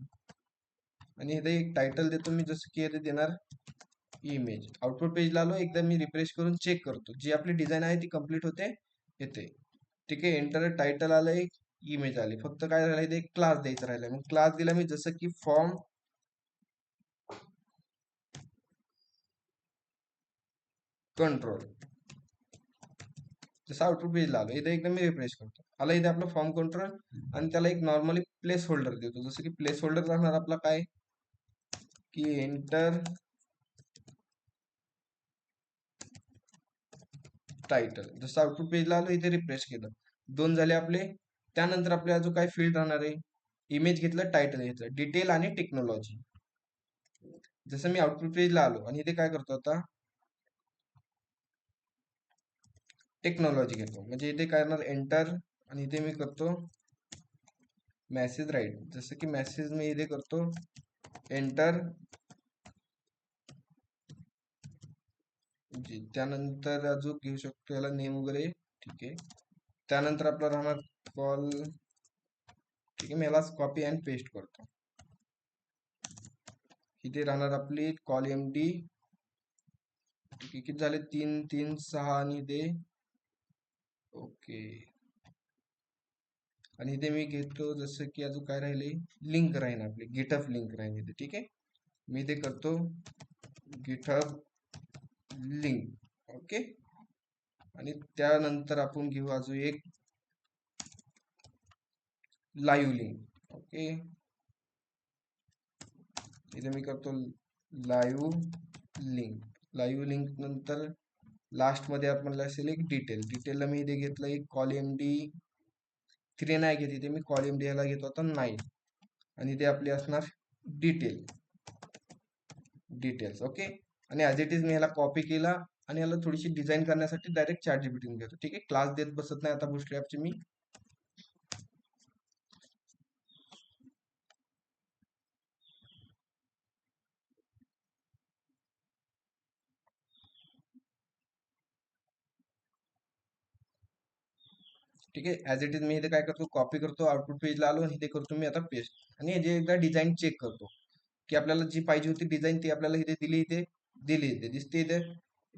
आणि इथे एक टायटल देतो मी, जसं की इथे देणार इमेज. आउटपुट पेजला आलो, एकदा मी रिफ्रेश करून चेक करतो, जी आपली डिझाईन आहे ती कंप्लीट होते येते. ठीक आहे. एंटर टायटल आलंय, इमेज आली, फक्त काय राहिलंय इथे एक क्लास द्यायचा राहिलाय. मग क्लास दिला मी जसं की फॉर्म कंट्रोल. जसं आउटपुट पेजला आलो इथे एकदा मी रिफ्रेश करतो, आला इथे आपलं फॉर्म कंट्रोल आणि त्याला एक नॉर्मली प्लेस होल्डर देतो. जसं की प्लेस होल्डर राहणार आपला काय की एंटर टायटल. जसं आउटपुट पेजला आलो इथे रिफ्रेश केलं, 2 झाले आपले. त्यानंतर आपल्या अजून काय फील्ड राहणार आहे, इमेज घेतलं, टायटल घेतलं, डिटेल आणि टेक्नॉलॉजी. जसं मी आउटपुट पेजला आलो आणि इथे काय करतो आता टेक्नॉलॉजी घेतो, म्हणजे इथे काय करणार एंटर आणि इथे मी करतो मेसेज राईट. जसं की मेसेज मी इथे करतो एंटर जी. त्यानंतर अजून घेऊ शकतो याला नेम वगैरे. ठीक आहे. त्यानंतर आपला राहणार कॉल. ठीक आहे. मी याला कॉपी अँड पेस्ट करतो. इथे राहणार आपली कॉल MD. ठीक आहे. किती झाले, 3 3 6 आणि इथे ओके. आणि इथे मी घेतो जसं की अजून काय राहिले, लिंक राहील आपली गिटहब लिंक राहील इथे. ठीक आहे. मी इथे करतो गिटहब लिंक. ओके. आणि त्यानंतर आपण घेऊ अजून एक लाईव्ह लिंक. ओके. इथे मी करतो लाईव्ह लिंक. लाईव्ह लिंक नंतर लास्ट मध्ये आपल्याला असेल एक डिटेलला मी इथे घेतलं एक कॉल MD 3 नाही घेत, इथे मी कॉलम द्यायला घेतो आता 9 आणि ते आपली असणार डिटेल्स. ओके. आणि ऍज इट इज मी ह्याला कॉपी केला आणि याला थोडीशी डिझाईन करण्यासाठी डायरेक्ट चॅट जीपीटी घेतो. ठीक आहे, क्लास देत बसत नाही आता बूटस्ट्रॅपची मी. ठीक आहे, ऍज इट इज मी इथे काय करतो, कॉपी करतो, आउटपुट पेजला आलो आणि इथे करतो मी आता पेस्ट. आणि हे जे एकदा डिझाईन चेक करतो की आपल्याला जी पाहिजे होती डिझाईन ती आपल्याला इथे दिली इथे दिसते. इथे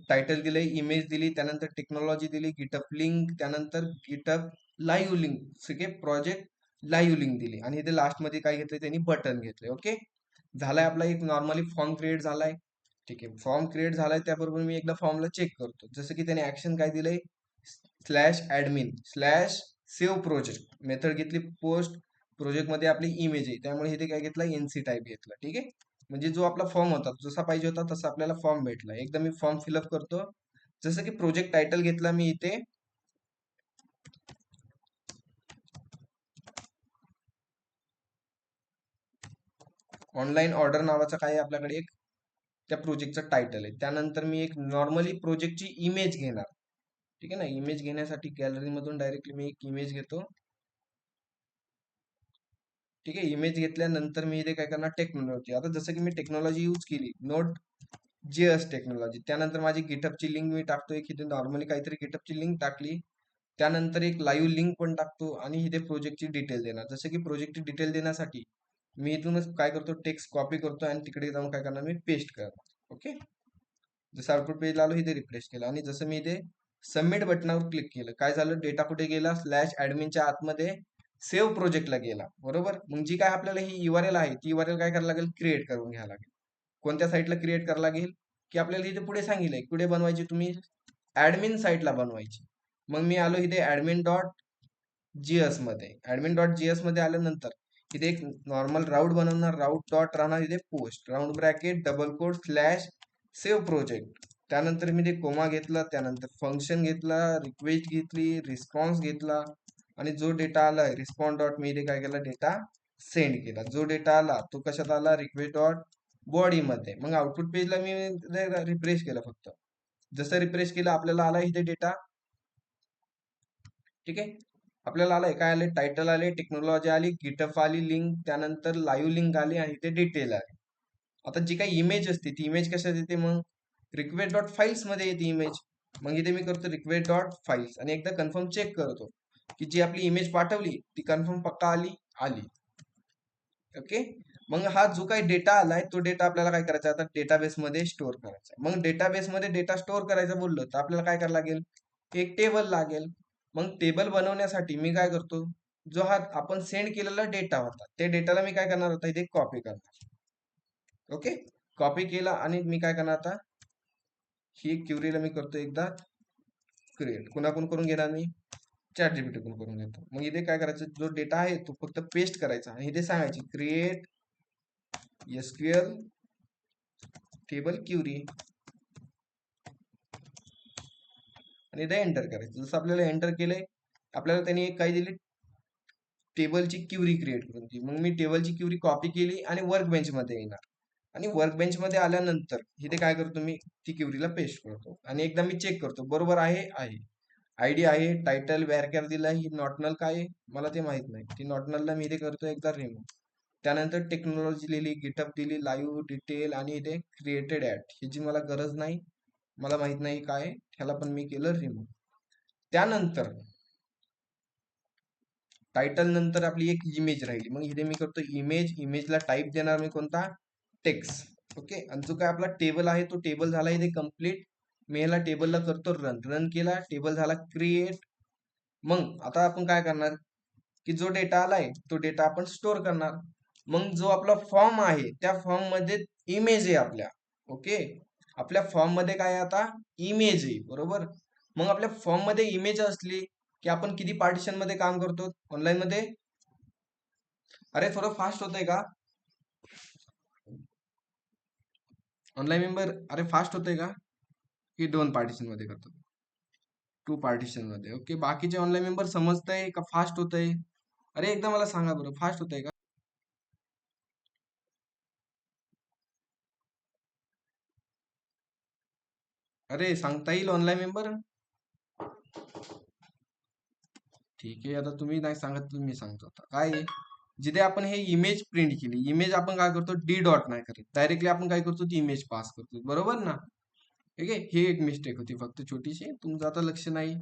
टायटल दिलंय, इमेज दिली, त्यानंतर टेक्नॉलॉजी दिली, गिटअप लिंक, त्यानंतर गिटअप लाईव्ह लिंक, ठीक आहे, प्रोजेक्ट लाईव्ह लिंक दिली आणि इथे लास्ट मध्ये काय घेतलंय त्यांनी बटन घेतलंय. ओके, झालाय आपला एक नॉर्मली फॉर्म क्रिएट झालाय. ठीक आहे, फॉर्म क्रिएट झालाय, त्याबरोबर मी एकदा फॉर्मला चेक करतो. जसं की त्याने ऍक्शन काय दिलंय, slash admin slash save project, method घेतली पोस्ट, प्रोजेक्ट मध्ये आपली इमेज आहे त्यामुळे इथे काय घेतला, एनसी टाईप घेतला. ठीक आहे, म्हणजे जो आपला फॉर्म होता जसा पाहिजे होता तसा आपल्याला फॉर्म भेटला. एकदा मी फॉर्म फिलअप करतो. जसं की प्रोजेक्ट टायटल घेतला मी इथे ऑनलाईन ऑर्डर नावाचा काय आहे आपल्याकडे एक त्या प्रोजेक्टचं टायटल आहे. त्यानंतर मी एक नॉर्मली प्रोजेक्टची इमेज घेणार. ठीक आहे ना, इमेज घेण्यासाठी गॅलरी मधून डायरेक्टली मी एक इमेज घेतो. ठीक आहे, इमेज घेतल्यानंतर मी इथे काय करणार, टेक्नॉलॉजी. आता जसं की मी टेक्नॉलॉजी यूज केली, नोट जेएस टेक्नॉलॉजी. त्यानंतर माझी गिटअपची लिंक मी टाकतो, एक इथे नॉर्मली काहीतरी गिटअपची लिंक टाकली. त्यानंतर एक लाईव्ह लिंक पण टाकतो आणि इथे प्रोजेक्टची डिटेल देणार. जसं की प्रोजेक्टची डिटेल देण्यासाठी मी इथूनच काय करतो, टेक्स्ट कॉपी करतो आणि तिकडे जाऊन काय करणार, मी पेस्ट करणार. ओके, जसं आउटपुट पेज आलो इथे रिफ्रेश केलं आणि जसं मी इथे सबमिट बटनावर क्लिक केलं, काय झालं, डेटा कुठे गेला, स्लॅश ऍडमिनच्या आतमध्ये सेव्ह प्रोजेक्टला गेला. बरोबर, मग जी काय आपल्याला ही URL आहे ती URL काय करायला लागेल, क्रिएट करून घ्यायला लागेल. कोणत्या साईटला क्रिएट करायला लागेल, की आपल्याला इथे पुढे सांगितलंय कुठे बनवायची, तुम्ही ऍडमिन साईटला बनवायची. मग मी आलो इथे ऍडमिन डॉट जीएस मध्ये. ऍडमिन डॉट जीएस मध्ये आल्यानंतर इथे एक नॉर्मल राऊट बनवणार, राऊट डॉट राहणार इथे post, round bracket, double quote, slash save project. त्यानंतर मी ते कोमा घेतला, त्यानंतर फंक्शन घेतला, रिक्वेस्ट घेतली, रिस्पॉन्स घेतला आणि जो डेटा आलाय रिस्पॉन्स डॉट मी इथे काय केला, डेटा सेंड केला. जो डेटा आला तो कशात आला, रिक्वेस्ट डॉट बॉडी मध्ये. मग आउटपुट पेजला मी रिफ्रेश केलं फक्त. जसं रिफ्रेश केलं आपल्याला आला इथे डेटा. ठीक आहे, आपल्याला आलाय काय आले, टायटल आले, टेक्नॉलॉजी आली, गिटअप आली लिंक, त्यानंतर लाईव्ह लिंक आली आणि इथे डिटेल आली. आता जी काही इमेज असते ती इमेज कशात येते, मग रिक्वेस्ट डॉट फाईल्स मध्ये येते इमेज. मग इथे मी करतो रिक्वेस्ट डॉट फाईल्स आणि एकदा कन्फर्म चेक करतो की जी आपली इमेज पाठवली ती कन्फर्म पक्का आली. ओके, मग हा जो काही डेटा आलाय तो डेटा आपल्याला काय करायचा, आता डेटाबेस मध्ये स्टोअर करायचा. मग डेटाबेस मध्ये डेटा स्टोअर करायचं बोललं तर आपल्याला काय करायला लागेल, एक टेबल लागेल. मग टेबल बनवण्यासाठी मी काय करतो, जो हा आपण सेंड केलेला डेटा होता त्या डेटाला मी काय करणार होता, इथे कॉपी करणार. ओके, कॉपी केला आणि मी काय करणार आता, ही क्युरीला मी करतो एकदा क्रिएट. कुणाकडून करून घेणार मी, चॅट जीपीटी करून घेतो. मग इथे काय करायचं, जो डेटा आहे तो फक्त पेस्ट करायचा आणि इथे सांगायची क्रिएट एसक्यूएल टेबल क्युरी आणि इथे एंटर करायचं. जसं आपल्याला एंटर केलंय, आपल्याला त्यांनी एक काय दिली, टेबलची क्युरी क्रिएट करून दिली. मग मी टेबलची क्युरी कॉपी केली आणि वर्क बेंच मध्ये येणार आणि वर्क बेंच मध्ये आल्यानंतर इथे काय करतो, मी ती क्युरीला पेस्ट करतो आणि एकदा मी चेक करतो बरोबर आहे. आयडी आहे, टायटल व्यारकॅर दिला, ही नॉट नल काय आहे मला ते माहित नाही, ती नॉट नलला मी इथे करतो एकदा रिमूव्ह. त्यानंतर टेक्नॉलॉजी लिहिली, गिटअप दिली, लाईव्ह डिटेल आणि इथे क्रिएटेड ऍट, ह्याची मला गरज नाही, मला माहित नाही काय, ह्याला पण मी केलं रिमूव्ह. त्यानंतर टायटल नंतर आपली एक इमेज राहिली. मग इथे मी करतो इमेजला टाईप देणार मी कोणता, टेक्स्ट. ओके, आणि जो काय आपला टेबल आहे तो टेबल झाला इथे कम्प्लीट. मी ह्याला टेबलला करतो रन केला, टेबल झाला क्रिएट. मग आता आपण काय करणार, की जो डेटा आलाय तो डेटा आपण स्टोअर करणार. मग जो आपला फॉर्म आहे त्या फॉर्म मध्ये इमेज आहे आपल्या. ओके, आपल्या फॉर्म मध्ये काय आहे आता, इमेज आहे. बरोबर, मग आपल्या फॉर्म मध्ये इमेज असली की आपण किती पार्टिशन मध्ये काम करतो ऑनलाईन मध्ये. अरे थोडं फास्ट होतंय का ऑनलाईन मेंबर, अरे फास्ट होतंय का, की 2 पार्टिशन मध्ये करतो, 2 पार्टिशन मध्ये. ओके, बाकीचे ऑनलाईन मेंबर समजतंय का फास्ट होतंय. अरे एकदा मला सांगा बरं, फास्ट होतंय का? अरे सांगता येईल ऑनलाईन मेंबर? ठीक आहे, आता तुम्ही नाही सांगत तर मी सांगतो. आता काय आहे, जिथे आपण हे इमेज प्रिंट केली, इमेज आपण काय करतो, डी डॉट नाही करत, डायरेक्टली आपण काय करतो, ती इमेज पास करतो, बरोबर ना? ठीक आहे, ही एक मिस्टेक होती फक्त छोटीशी, तुमचं आता लक्ष नाही.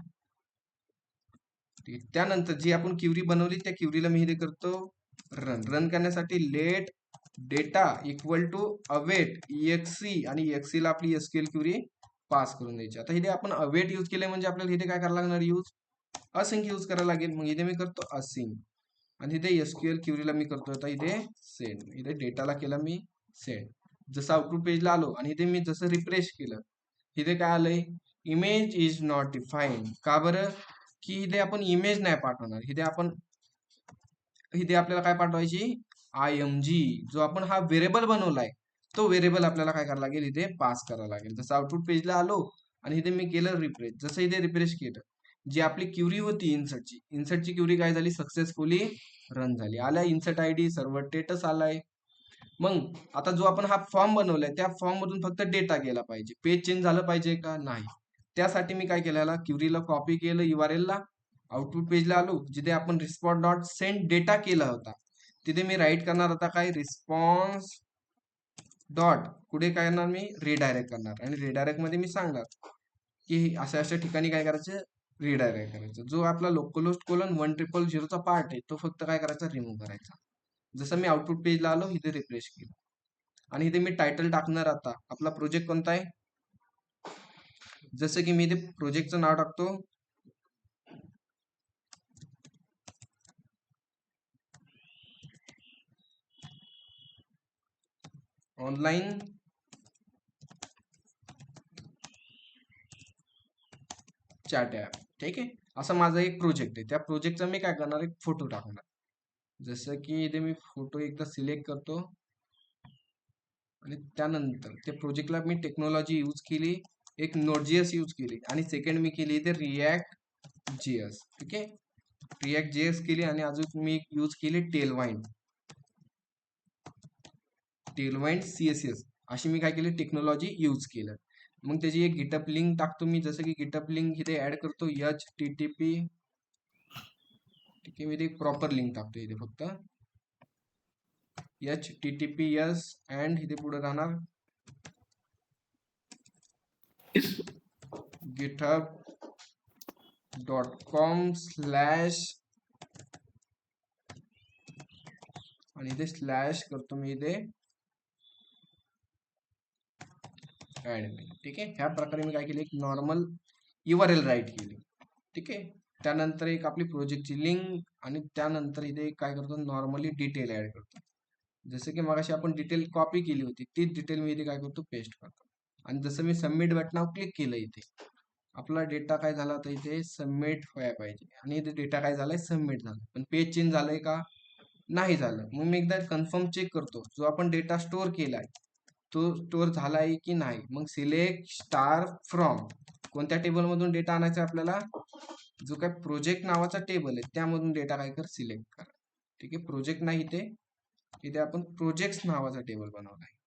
ठीक आहे. त्यानंतर जी आपण क्युरी बनवली त्या क्युरीला मी हे करतो रन. रन करण्यासाठी let data equal to await EXE आणि EXE ला आपली SQL क्युरी पास करून द्यायची. आता इथे आपण अवेट यूज केले म्हणजे आपल्याला इथे काय करायला लागणार, यूज असिंक यूज करायला लागेल. मग इथे मी करतो असिंक आणि इथे SQL क्युरीला मी करतो आता इथे सेंड. इथे डेटाला केला मी सेंड. जसं आउटपुट पेजला आलो आणि इथे मी जसं रिफ्रेश केलं, इथे काय आलंय, इमेज इज नॉट डिफाईन्ड. का बरं? की इथे आपण इमेज नाही पाठवणार, इथे आपल्याला काय पाठवायची, IMG. जो आपण हा व्हेरिएबल बनवलाय तो व्हेरिएबल आपल्याला काय करायला लागेल, इथे पास करायला लागेल. जसं आउटपुट पेजला आलो आणि इथे मी केलं रिफ्रेश. जसं इथे रिफ्रेश केलं, जी आपली क्युरी होती इन्सर्टची क्युरी काय झाली, सक्सेसफुली रन झाली. आल्या इन्सर्ट ID, सर्व्हर स्टेटस आलाय. मग आता जो आपण हा फॉर्म बनवलाय त्या फॉर्म मधून फक्त डेटा गेला पाहिजे, पेज चेंज झालं पाहिजे का, नाही. त्यासाठी मी काय केलं, क्युरीला कॉपी केलं URL ला, आउटपुट पेजला आलो, जिथे आपण रिस्पॉन्स डॉट सेंड डेटा केला होता तिथे मी राईट करणार आता काय, रिस्पॉन्स डॉट पुढे काय करणार मी, रिडायरेक्ट करणार. आणि रिडायरेक्ट मध्ये मी सांगणार की अशा अशा ठिकाणी काय करायचं, रिडायरेक्ट करायचं. जो आपला लोकलोस्ट कोलन 1000 पार्ट आहे तो फक्त काय करायचा, रिमूव्ह करायचा. जसं मी आउटपुट पेजला आलो, इथे रिफ्रेश केलं आणि इथे मी टायटल टाकणार. आता आपला प्रोजेक्ट कोणता आहे, जसं की मी इथे प्रोजेक्टचं नाव टाकतो ऑनलाईन चॅट ॲप. ठीक आहे, असं माझा एक प्रोजेक्ट आहे. त्या प्रोजेक्टचा मी काय करणार, एक फोटो टाकणार. जसं की इथे मी फोटो एकदा सिलेक्ट करतो आणि त्यानंतर त्या प्रोजेक्टला मी टेक्नॉलॉजी यूज केली, एक Node.js यूज केली आणि सेकंड मी केली इथे React.js. ठीक आहे, React.js केली आणि अजून मी यूज केली टेलवाइंड CSS. अशी मी काय केली, टेक्नॉलॉजी यूज केलं. मग त्याची एक गिटअप लिंक टाकतो मी. जसं की गिटअप लिंक इथे ऍड करतो HTTP. ठीक आहे, मी इथे प्रॉपर लिंक टाकतो इथे फक्त HTTPS अँड इथे पुढे राहणार github.com/ आणि इथे स्लॅश करतो मी इथे ऍडमिन. ठीक आहे, ह्या प्रकारे मी काय केली, एक नॉर्मल URL राईट केली. ठीक आहे, त्यानंतर एक आपली प्रोजेक्टची लिंक आणि त्यानंतर इथे काय करतो, नॉर्मली डिटेल ऍड करतो. जसं की मगाशी आपण डिटेल कॉपी केली होती तीच डिटेल मी इथे काय करतो, पेस्ट करतो. आणि जसं मी सबमिट बटनावर क्लिक केलं, इथे आपला डेटा काय झाला, तर इथे सबमिट व्हायला पाहिजे आणि इथे डेटा काय झालाय, सबमिट झाला. पण पेज चेंज झालंय का, नाही झालं. मग मी एकदा कन्फर्म चेक करतो, जो आपण डेटा स्टोअर केलाय तो स्टोअर झालाय की नाही. मग सिलेक्ट स्टार फ्रॉम, कोणत्या टेबल मधून डेटा आणायचा आपल्याला, जो काय प्रोजेक्ट नावाचा टेबल आहे त्यामधून डेटा काय कर, सिलेक्ट करा. ठीक आहे, प्रोजेक्ट नाही इथे आपण प्रोजेक्ट नावाचा टेबल बनवलाय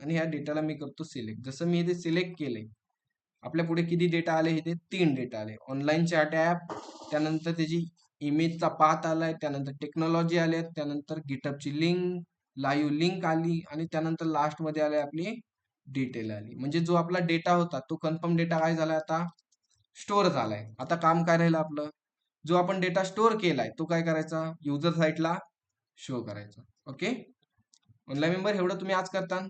आणि ह्या डेटाला मी करतो सिलेक्ट. जसं मी इथे सिलेक्ट केलंय, आपल्या पुढे किती डेटा आले, इथे 3 डेटा आले. ऑनलाईन चॅट ॲप, त्यानंतर त्याची इमेजचा पाथ आलाय, त्यानंतर टेक्नॉलॉजी आल्या, त्यानंतर गिटअपची लिंक, लाईव्ह लिंक आली आणि त्यानंतर लास्ट मध्ये आली आपली डिटेल आली. म्हणजे जो आपला डेटा होता तो कन्फर्म डेटा काय झालाय, आता स्टोअर झालाय. आता काम काय राहिलं आपलं, जो आपण डेटा स्टोअर केलाय तो काय करायचा, युजर साईटला शो करायचा. ओके, ऑनलाईन मेंबर एवढं तुम्ही आज करता.